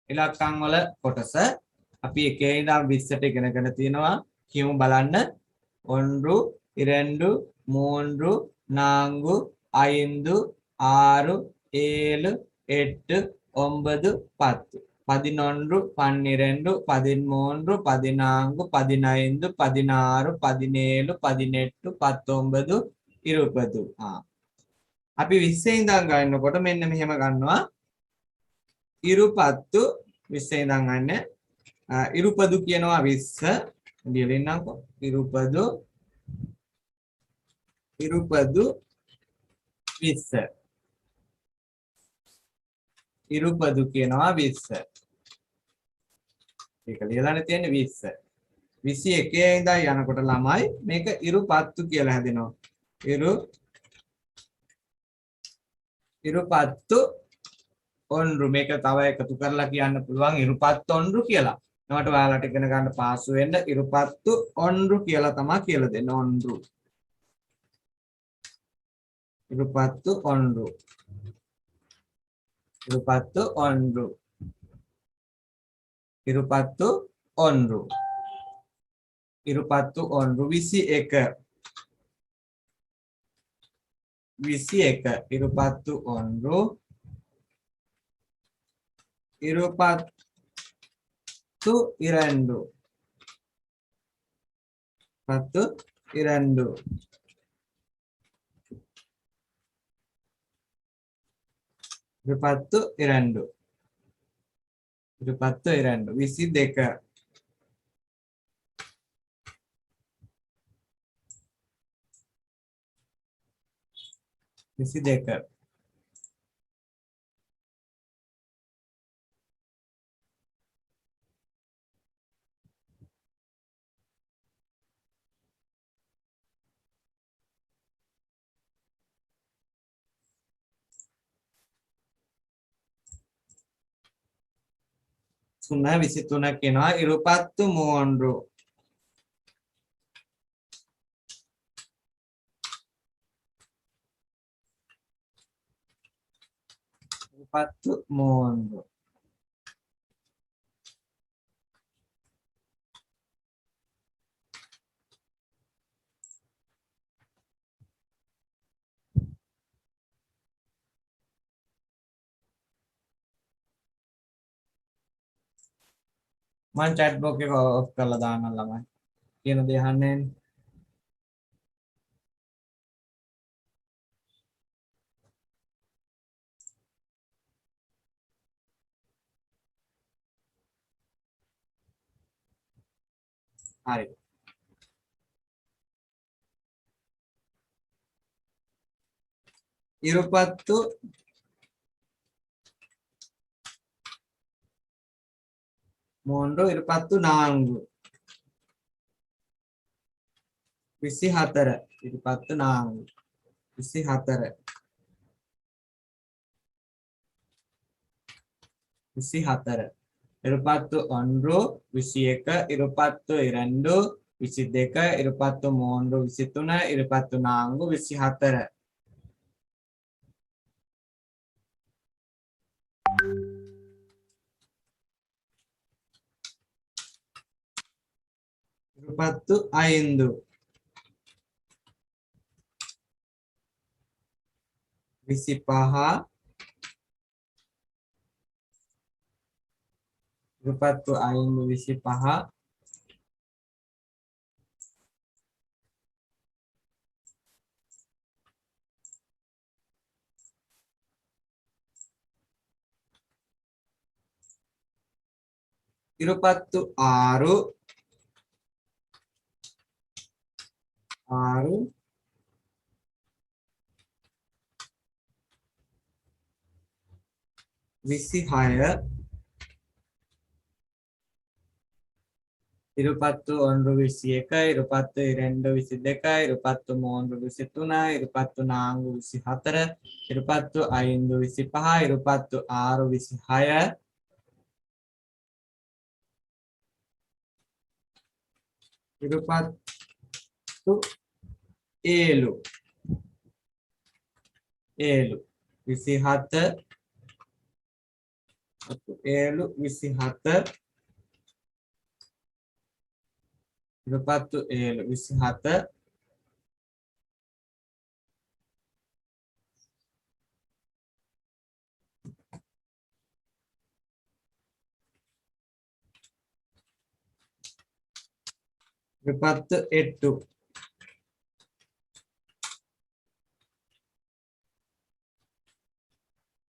ඉලක්කම් වල කොටස අපි 1 ඉඳන් 20ට ඉගෙනගෙන තියෙනවා කියමු බලන්න 1 2 3 4 5 6 7 8 9 10 11 12 13 14 15 16 17 18 19 අපි 20 ඉඳන් ගන්නකොට මෙන්න මෙහෙම ගන්නවා ඉරුපත්තු 20 ඉඳන් ගන්න ඉරුපදු කියනවා 20 ලියලින්නම්කෝ ඉරුපදු 20 ඉරුපදු කියනවා 20 ඒක ලියලානේ තියෙන්නේ 20 21 ඉඳන් යනකොට ළමයි මේක ඉරුපත්තු කියලා හැදෙනවා ඉරුපත්තු ඔන්රු මේක තව එකතු කරලා කියන්න පුළුවන් ඉරුපත්තු ඔන්රු කියලා. නමට ඔයාලට ඉගෙන ගන්න පාසු වෙන්න ඉරුපත්තු ඔන්රු කියලා තමයි කියලා දෙන්නේ ඔන්රු. ඉරුපත්තු ඔන්රු. ඉරුපත්තු ඔන්රු. ඉරුපත්තු ඔන්රු. ඉරුපත්තු ඔන්රු 21 ඉරුපත්තු ඔන්රු ඉරුපත්තු ඉරන්ඩු පත්තු ඉරන්ඩු ඉරුපත්තු ඉරන්ඩු ඉරුපත්තු ඉරන්ඩු 22 22 Sunna 23 කියනවා ඉරුපත්තු මෝන්රු ඉරුපත්තු මෝන්රු මම chat box එක ඔෆ් කරලා දාන්නම් ළමයි කියන දේ අහන්නේ හරි ඉරුපත්තු Mondo ඉරුපත්තු නාංගු 24 ඉරුපත්තු නාංගු 24 ඉරුපත්තු ඔන්රු 21 ඉරුපත්තු ඉරන්ඩු 22 ඉරුපත්තු මෝන්රු 23 ඉරුපත්තු නාංගු 24 ఇరుపత్తు ఐదు విసిపహ ఇరుపత్తు ఐదు విసిపహ ఇరుపత్తు ఆరు ఆరు విసిహయ ఇరుపత్తు ఒండ్రు విసి ఏక ఇరుపత్తు రెండు విసి දෙක ఇరుపత్తు మూడు విసి තුන ఇరుపత్తు నాలుగు విసి හතර ఇరుపత్తు ఐదు విసి පහ ఇరుపత్తు ఆరు విసి හය ఇరుపత్తు ఏಳು ఏಳು විසි හත ఏಳು විසි හත ඉරුපත්තු ඒಳು විසි හත ඉරුපත්තු එට්ටු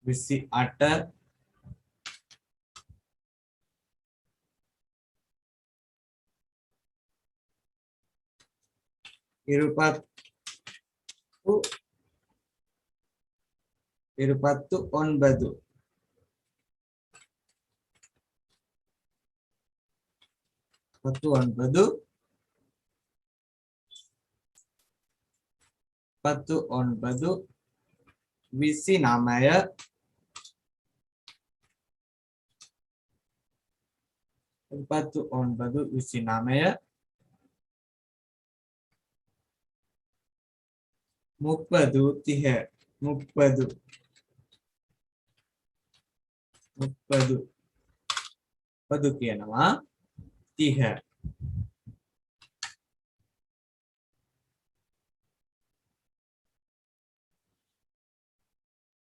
විසි අට ఇరుపత్తు ఒன்பదు పత్తు ఒன்பదు విసి నమయ ఇరుపత్తు ఒன்பదు విసి నమయ ముప్పదు తిహ ముప్పదు పదు කියනවා තිහ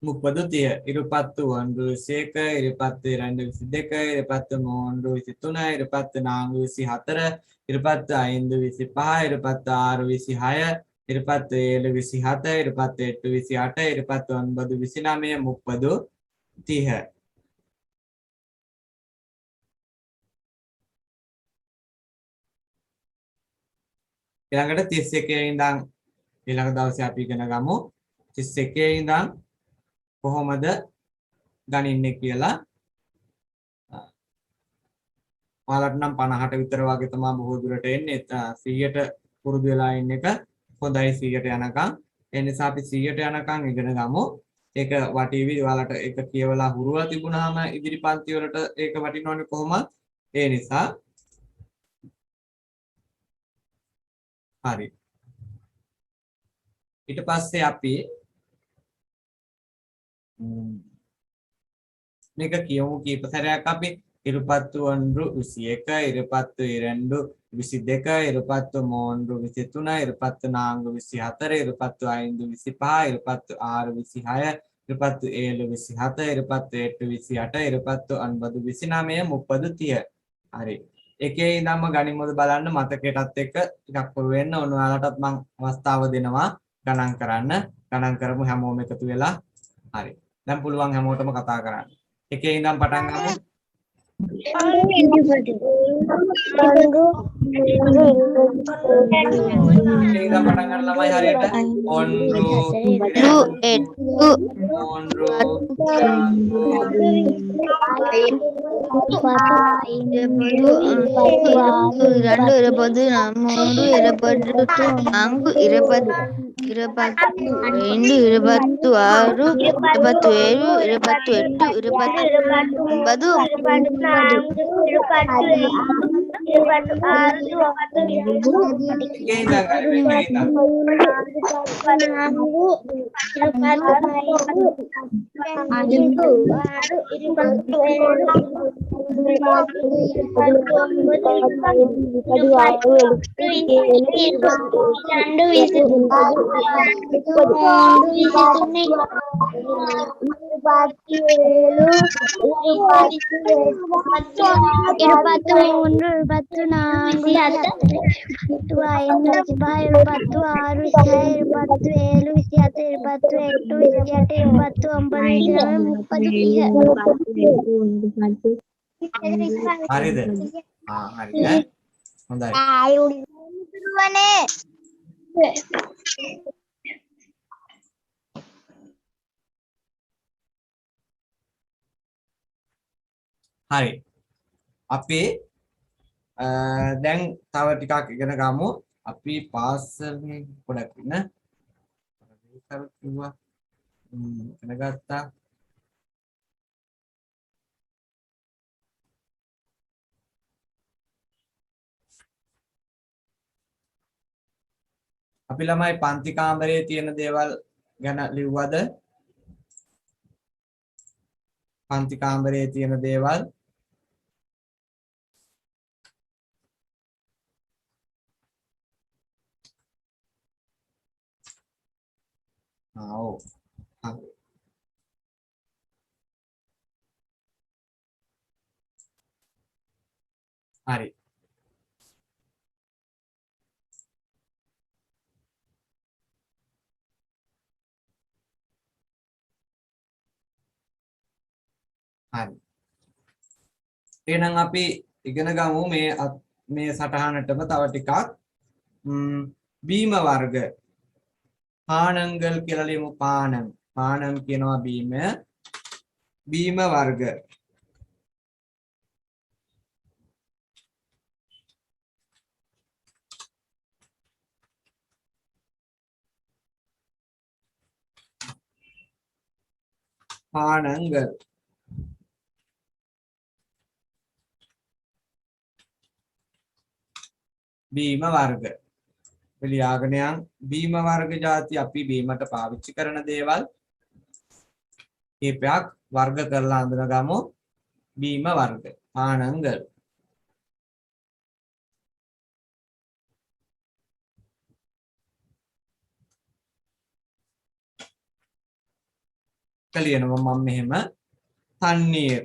ముప్పదు තිහ ఇరుపత్తు ఒండ్రు విసి ఏక ఇరుపత్తు రెండు విసి දෙක ఇరుపత్తు మూడు విసి තුන ఇరుపత్తు నాలుగు విసి හතර ఇరుపత్తు ఐదు విసి පහ ఇరుపత్తు ఆరు విసి හය ఇరుపత్తు ఏಳು విసి හත ఇరుపత్తు ఎట్టు విసి అట ఇరుపత్తు ఒன்பదు విసి నమය ముప్పదు තිහ ඊළඟට 31 ඉඳන් ඊළඟ දවසේ අපි ඉගෙන ගමු 31 ඉඳන් කොහොමද ගණින්නේ කියලා. ඔයාලට නම් 50ට විතර වගේ තමයි බොහෝ දුරට එන්නේ. 100ට පුරුදු වෙලා ඉන්න එක හොඳයි 100ට යනකම්. ඒ නිසා අපි 100ට යනකම් ඉගෙන ගමු. ඒක වටීවි ඔයාලට ඒක කියවලා හුරුවලා තිබුණාම ඉදිරි පන්ති වලට ඒක වටිනවනේ කොහොමද? ඒ නිසා හරි. ඊට පස්සේ අපි මේක කියමු කීප සැරයක් අපි ඉරුපත්තු ඔන්රු 21 ඉරුපත්තු 2 22 ඉරුපත්තු 3 23 ඉරුපත්තු 4 24 ඉරුපත්තු 5 25 ඉරුපත්තු 6 26 ඉරුපත්තු 7 27 ඉරුපත්තු 8 28 ඉරුපත්තු 9 29 30 30 හරි. එකේ ඉඳන්ම ගණිමුද බලන්න මතකයටත් එක්ක ටිකක් පුරු වෙන්න ඕන. ඔයාලටත් මම අවස්ථාව දෙනවා ගණන් කරන්න. ගණන් කරමු හැමෝම එකතු වෙලා. හරි. දැන් පුළුවන් හැමෝටම කතා කරන්න. එකේ ඉඳන් පටන් ගමු. ඉඳන් පටන් ගන්න ළමයි හරියට ඔන්රු ඔන්රු రెండు ఇరపదు మూడు ఇరపదు నాలుగు ఇరపదు ఇరపత్తు రెండు ఇరపత్తు ఆరు ఇరపత్తు ఏడు ఇరపత్తు ఎట్టు ఇరపత్తు ఒன்பదు irupattu aaru irupattu එකේ ඉඳන් ගන්න එකේ ඉඳන් నాలుగు irupattu ఐదు ఆరు irupattu ఏడు irupattu ఒంబది irupattu రెండు విసితుని irupattu ఏడు irupattu మూడు irupattu నాలుగు irupattu ఐదు irupattu ఆరు irupattu ఏడు irupattu ఎట్టు irupattu ఒంబది 30 හරිද හරි ඈ හොඳයි හරි අපි දැන් තව ටිකක් ඉගෙන ගමු අපි පාසල්නේ පොඩක් ඉන්න මේක කිව්වා ඉගෙන ගත්තා අපි ළමයි පන්ති කාමරයේ තියෙන දේවල් ගැන ලිව්වද පන්ති කාමරයේ තියෙන දේවල් ඔව් හරි හරි හරි එහෙනම් අපි ඉගෙන ගමු මේ සටහනටම තව ටිකක් බීම වර්ග පානංගල් කියලා ලියමු පානං කියනවා බීම වර්ග පානංගල් බීම වර්ග ලියාගෙන යන් බීම වර්ග જાති අපි බීමට පාවිච්චි කරන දේවල් කීපයක් වර්ග කරලා හඳුනගමු බීම වර්ග පානංගල් කලියනවා මම මෙහෙම තන්නීර්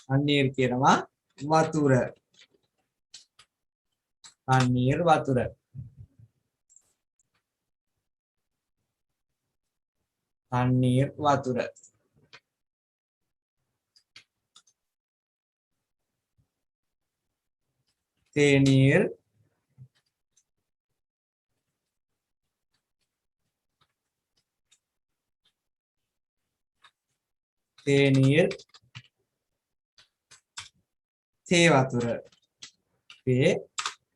තන්නීර් කියනවා වතුර තන්නීර් වතුර තන්නීර් වතුර තේනීර් තේනීර් තේ වතුර තේ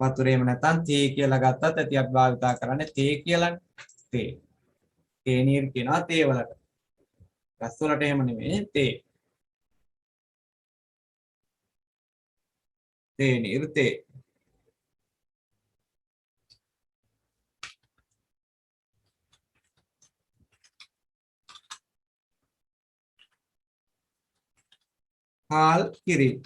වතුර එහෙම නැත්නම් තේ කියලා ගත්තත් ඇති අපි භාවිතා කරන්නේ තේ කියලානේ තේනීර් කියනවා තේ වලට ගස් වලට එහෙම නෙමෙයි තේනීර් තේ හාල් කිරි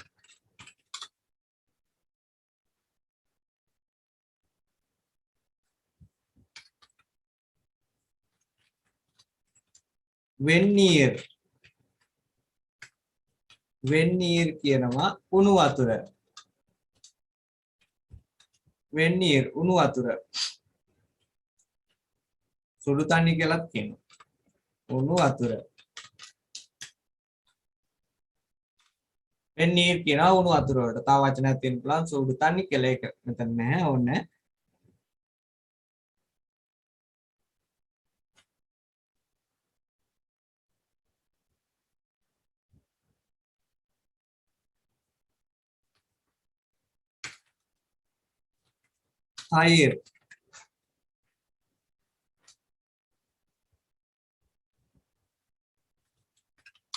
වෙන්නීර් කියනවා උණු වතුර වෙන්නීර් උණු වතුර සුළු තண்ணි කියලාත් කියනවා උණු වතුර වෙන්නීර් කියනවා උණු වතුර වලට තව වචනයක් තියෙන්න පුළුවන් සුළු තண்ணි කියලා ඒක මෙතන නැහැ ඕනේ තයිර්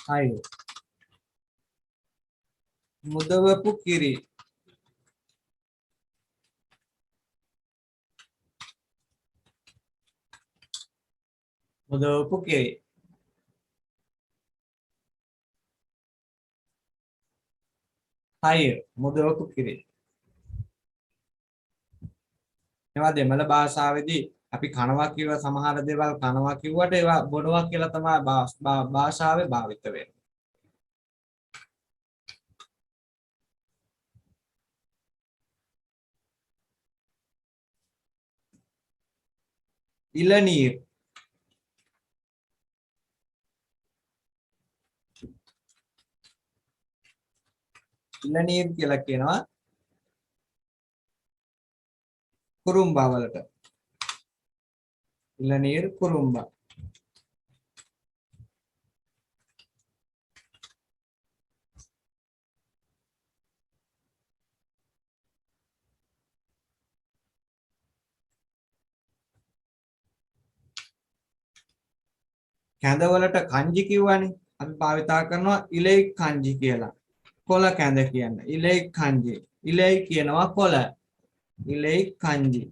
හයි මුදවපු කිරි මුදවපු කිරි හයි මුදවපු කිරි ඒවා දෙමළ භාෂාවේදී අපි කනවා කියව සමහර දේවල් කනවා කිව්වට ඒවා බොනවා කියලා තමයි භාෂාවේ භාවිත වෙන්නේ. ඉලනීර් ඉලනීර් කියලා කියනවා කුරුම්බා වලට. ඉලනීර් කුරුම්බා කැඳ වලට කංජි කිව්වනේ අපි භාවිතා කරනවා ඉලෙයි කංජි කියලා. කොළ කැඳ කියන්න ඉලෙයි කංජි. ඉලෙයි කියනවා කොළ. ඉලෙයි කංජි.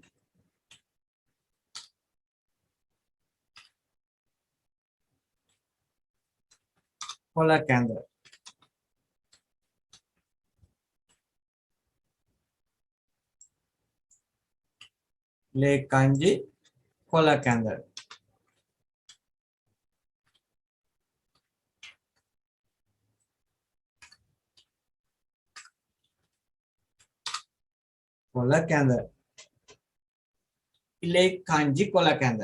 කොළ කැඳ. ඉලෙයි කංජි කොළ කැඳ. කොළ කැඳ. ඉලෙයි කංජි කොළ කැඳ.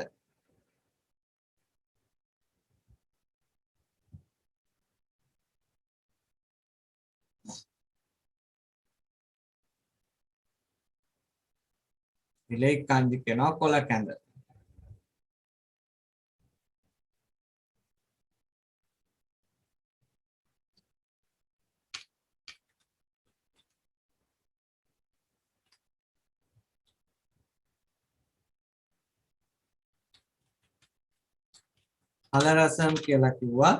ඉලෙයි කංජි කියනවා කොළ කැඳ. පළ රසම් කියලා කිව්වා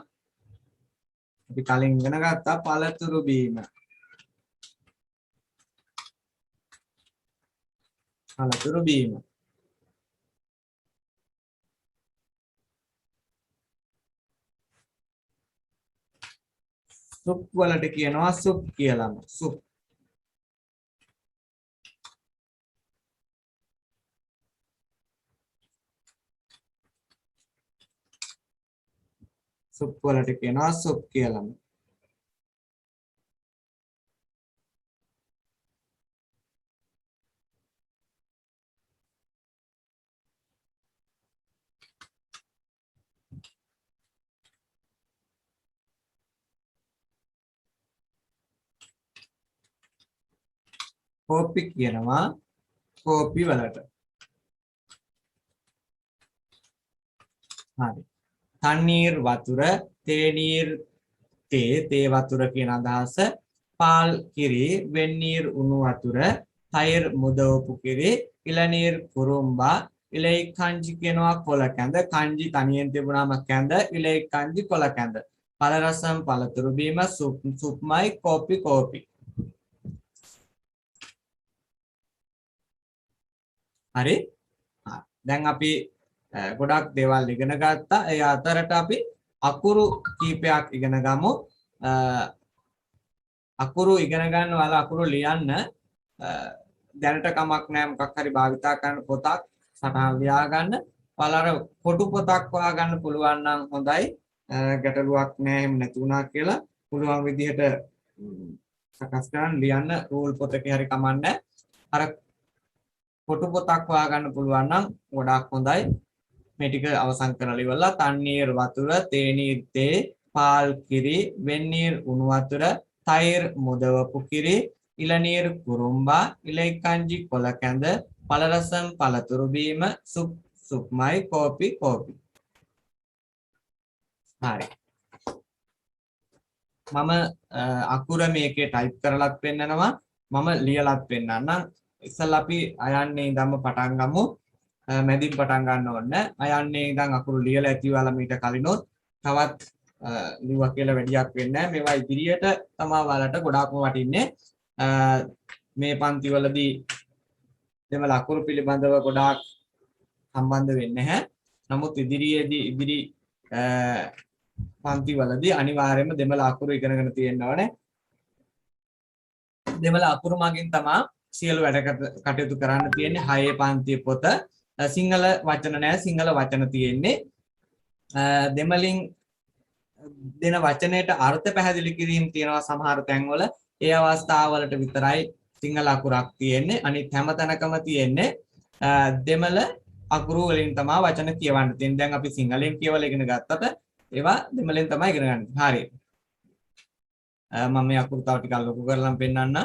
අපි කලින් ඉගෙන ගත්තා පළතුරු බීම. පළතුරු බීම. සුප් වලට කියනවා සුප් කියලාම. සුප්. සුප් වලට කියනවා සුප් කියලාම. කෝපි කියනවා කෝපි වලට. හරි. තන්නීර් වතුර, තේනීර් තේ වතුර කියන අදහස, පාල් කිරි, වෙන්නීර් උණු වතුර, තයිර් මුදවපු කිරි, ඉලනීර් කුරුම්බා, ඉලෙයි කංජි කියනවා කොළ කැඳ. කංජි තනියෙන් තිබුණාම කැඳ, ඉලෙයි කංජි කොළ කැඳ. පළ රසම් පළතුරු බීම, සුප්මයි කෝපි කෝපි. හරි. දැන් අපි ගොඩක් දේවල් ඉගෙන ගත්තා. ඒ අතරට අපි අකුරු කීපයක් ඉගෙන ගමු. අකුරු ඉගෙන ගන්න වල අකුරු ලියන්න දැනට කමක් නැහැ. මොකක් හරි භාවිතා කරන පොතක් සටහන් ලියා ගන්න. පළර කොටු පොතක් හොයා ගන්න පුළුවන් නම් හොඳයි. ගැටලුවක් නැහැ එහෙම නැති වුණා කියලා පුළුවන් විදිහට සකස් කරන් ලියන්න රූල් පොතකේ හරි කමන්නේ. අර කොටු පොතක් හොයා ගන්න පුළුවන් නම් ගොඩාක් හොඳයි. මේ ටික අවසන් කරලා ඉවරලා තන්නීර් වතුර, තේනීර් තේ, පාල් කිරි, වෙන්නීර් උණු වතුර, තයිර් මුදවපු කිරි, ඉලනීර් කුරුම්බා, ඉලෙයි කංජි කොළ කැඳ, පළ රසම් පළතුරු බීම, සුප්මයි කෝපි කෝපි. හරි. මම අකුර මේකේ ටයිප් කරලත් පෙන්නනවා. මම ලියලත් පෙන්නන්නම්. ඉස්සෙල්ලා අපි අයන්නේ ඉඳන්ම පටන් ගමු. මැදින් පටන් ගන්න ඕනේ. අයන්නේ ඉඳන් අකුරු ලියලා ඇතිවලා මීට කලිනොත් තවත් ලිව්වා කියලා වැඩියක් වෙන්නේ නැහැ. මේවා ඉදිරියට තමයි ඔයාලට ගොඩාක්ම වටින්නේ. මේ පන්තිවලදී දෙමළ අකුරු පිළිබඳව ගොඩාක් සම්බන්ධ වෙන්නේ නැහැ. නමුත් ඉදිරි පන්තිවලදී අනිවාර්යයෙන්ම දෙමළ අකුරු ඉගෙනගෙන තියෙන්න ඕනේ. දෙමළ අකුරු මගින් තමයි සියලු වැඩ කටයුතු කරන්න තියෙන්නේ. 6 පන්තියේ පොත සිංහල වචන නැහැ, සිංහල වචන තියෙන්නේ. දෙමළින් දෙන වචනයට අර්ථ පැහැදිලි කිරීම තියෙනවා සමහර තැන්වල. ඒ අවස්ථාවලට විතරයි සිංහල අකුරක් තියෙන්නේ. අනිත් හැම තැනකම තියෙන්නේ දෙමළ අකුරු වලින් තමයි වචන කියවන්න තියෙන්නේ. දැන් අපි සිංහලෙන් කියවලා ඉගෙන ගත්තට ඒවා දෙමළෙන් තමයි ඉගෙන ගන්න. හරි. මම මේ අකුරු තව ටිකක් ලොකු කරලා පෙන්නන්න.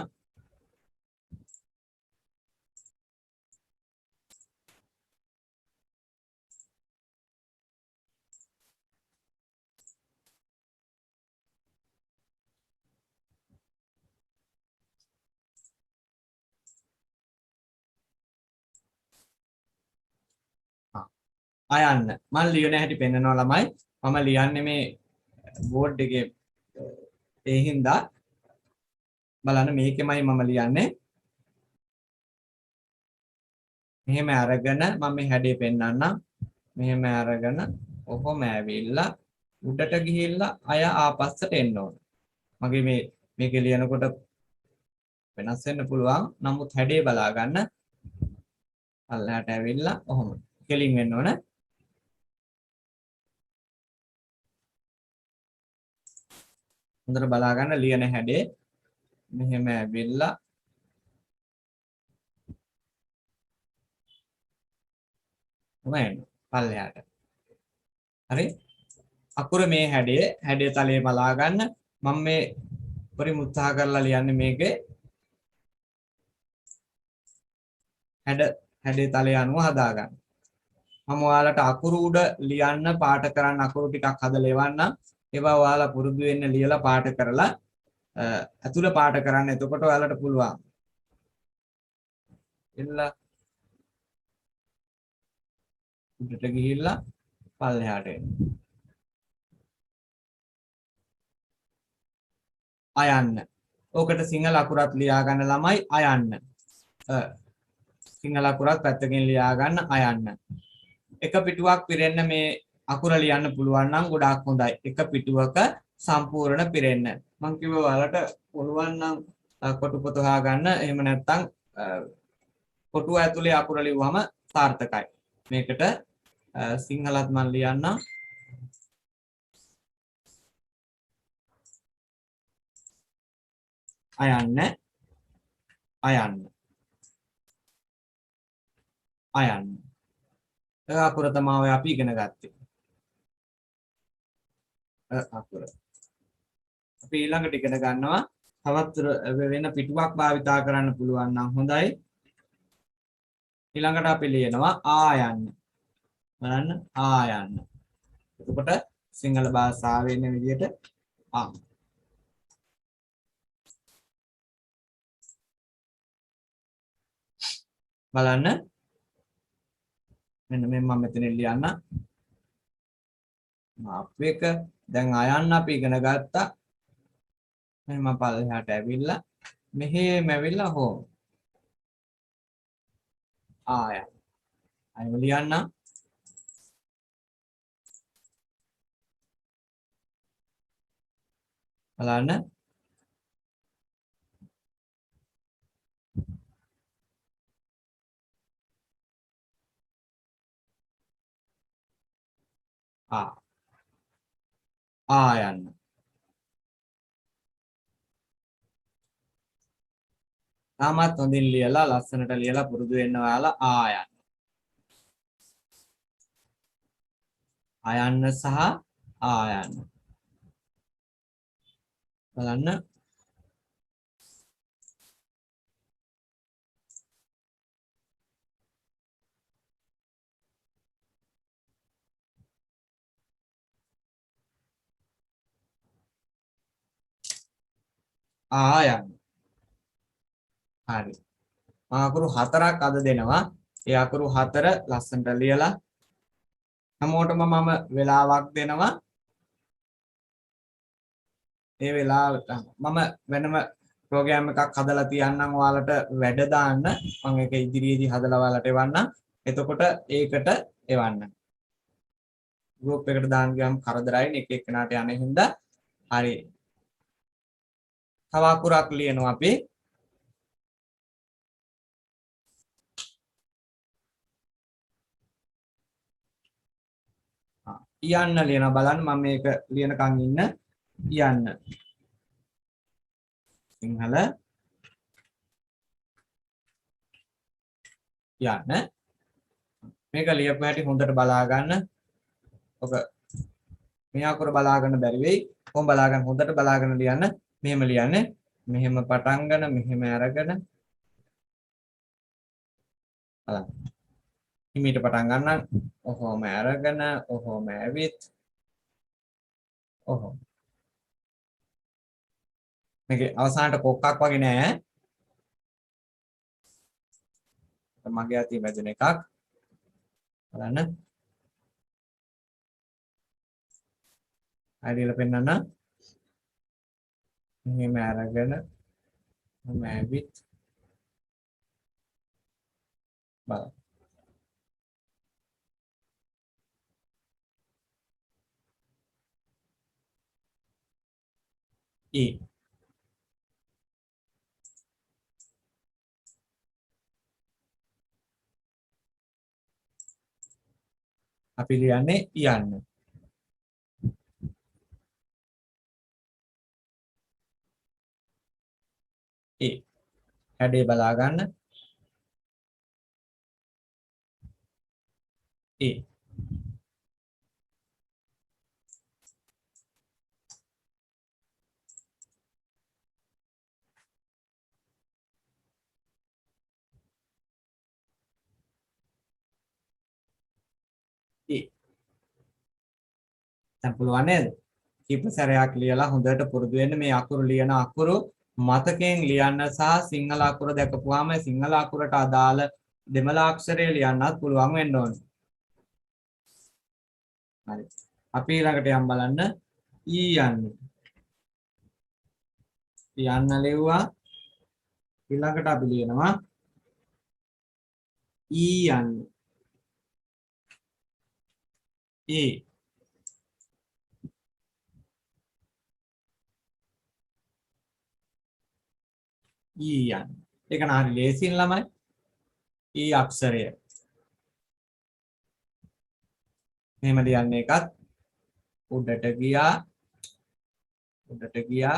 අයන්න මම ලියන හැටි පෙන්නනවා ළමයි. මම ලියන්නේ මේ බෝඩ් එකේ ඒ හින්දා බලන්න මේකෙමයි මම ලියන්නේ. මෙහෙම අරගෙන මම මේ හැඩය පෙන්නන්නම්. මෙහෙම අරගෙන ඔහොම ඇවිල්ලා උඩට ගිහිල්ලා අය ආපස්සට එන්න ඕන. මගේ මේක ලියනකොට වෙනස් වෙන්න පුළුවන්. නමුත් හැඩය බලා ගන්න. අල්ලහට ඇවිල්ලා ඔහොම කෙලින් වෙන්න ඕන. හොඳට බලා ගන්න ලියන හැඩේ මෙහෙම ඇවිල්ලා තමයි පල්ලෙහාට. හරි? අකුර මේ හැඩේ තලයේ බලා ගන්න. මම මේ පරිම උත්සාහ කරලා ලියන්නේ මේකේ හැඩේ තලයේ අනුව හදා ගන්න. මම ඔයාලට අකුරු උඩ ලියන්න පාට කරන්න අකුරු ටිකක් හදලා එවන්නම්. ඒවා ඔයාලා පුරුදු වෙන්න ලියලා පාට කරලා අතුල පාට කරන්න. එතකොට ඔයාලට පුළුවන්. එන්න උඩට ගිහිල්ලා පල්ලෙහාට එන්න. අයන්න. ඕකට සිංහල අකුරත් ලියා ගන්න ළමයි අයන්න. සිංහල අකුරත් පැත්තකින් ලියා ගන්න අයන්න. එක පිටුවක් පිරෙන්න මේ අකුර ලියන්න පුළුවන් නම් ගොඩාක් හොඳයි. එක පිටුවක සම්පූර්ණ පිරෙන්න. මම කිව්වා ඔයාලට පුළුවන් නම් කොටු පොත හොයාගන්න. එහෙම නැත්නම් කොටුව ඇතුලේ අකුර ලිව්වම සාර්ථකයි. මේකට සිංහලත් මම ලියන්නම්. අයන්න අකුර තමයි ඔය අපි ඉගෙන ගත්තේ. අකුර අපි ඊළඟට ඉගෙන ගන්නවා තවත් වෙන පිටුවක් භාවිතා කරන්න පුළුවන් නම් හොඳයි. ඊළඟට අපි ලියනවා ආයන්න. බලන්න ආයන්න. එතකොට සිංහල භාෂාවේ ඉන්න විදිහට බලන්න මෙන්න මේ මම මෙතන ලියන්න. මාප් එක දැන් අයන්න අපි ඉගෙන ගත්තා. මෙහෙම පල්ලෙහාට ඇවිල්ලා මෙහෙම ඇවිල්ලා හෝ ආයන්න. අයම ලියන්න. බලන්න ආයන්න. තාමත් හොඳින් ලියලා ලස්සනට ලියලා පුරුදු වෙන්න ඔයාලා ආයන්න. අයන්න සහ ආයන්න. බලන්න ආයන්න. හරි. අකුරු 4ක් අද දෙනවා. ඒ අකුරු 4 ලස්සනට ලියලා හැමෝටම මම වෙලාවක් දෙනවා. ඒ වෙලාවට මම වෙනම ප්‍රෝග්‍රෑම් එකක් හදලා තියන්නම් ඔයාලට වැඩ දාන්න මම ඒක ඉදිරියේදී හදලා ඔයාලට එවන්නම් එතකොට ඒකට එවන්න ගෲප් එකට දාන්න ගියාම කරදරයි එක එක්කනට යන හින්දා හරි තව අකුරක් ලියනවා අපි යන්න ලියනවා බලන්න මම මේක ලියනකන් ඉන්න යන්න සිංහල යන්න මේක ලියපු හැටි හොඳට බලා ගන්න ඔක මේ අකුර බලා ගන්න බැරි වෙයි කොහොම බලා ගන්න හොඳට බලාගෙන ලියන්න මෙහෙම ලියන්නේ මෙහෙම පටන් ගන්න මෙහෙම අරගෙන බලන්න හිමීට පටන් ගන්න ඔහොම අරගෙන ඔහොම ඇවිත් ඔහොම මේකේ අවසානට කොක්කක් වගේ නෑ මගේ අතින් වැදෙන එකක් බලන්න අයිඩියල පෙන්නන්න මෙහෙම අරගෙන මම ඇවිත් බලන්න අපි ලියන්නේ යන්න හැඩේ බලා ගන්න දැන් පුළුවන් නේද? කීප සැරයක් ලියලා හොඳට පුරුදු වෙන්න මේ අකුරු ලියන අකුරු මතකයෙන් ලියන්න සහ සිංහල අකුර දැකපුවාම සිංහල අකුරට අදාළ දෙමළ අක්ෂරය ලියන්නත් පුළුවන් වෙන්න ඕනේ. හරි. අපි ඊළඟට යම් බලන්න යන්න. යන්න ලියුවා. ඊළඟට අපි ලියනවා යන්න. යන්න. ඒක නම් හරි ලේසියෙන් ළමයි. අක්ෂරය. මෙහෙම ලියන්නේ එකත් උඩට ගියා.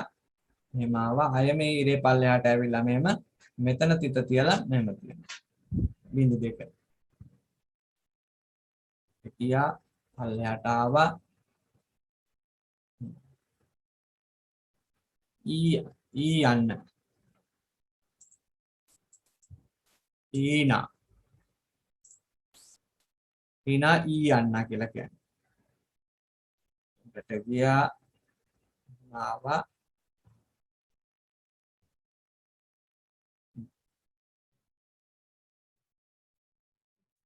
මෙහෙම ආවා. අය මේ ඉරේ පල්ලෙහාට ඇවිල්ලා මෙහෙම මෙතන තිත තියලා මෙහෙම තියනවා. බිංදු දෙක. ගියා පල්ලෙහාට ආවා. යන්න. ඊනා යන්න කියලා කියන්නේ. උඩට ගියා ආවා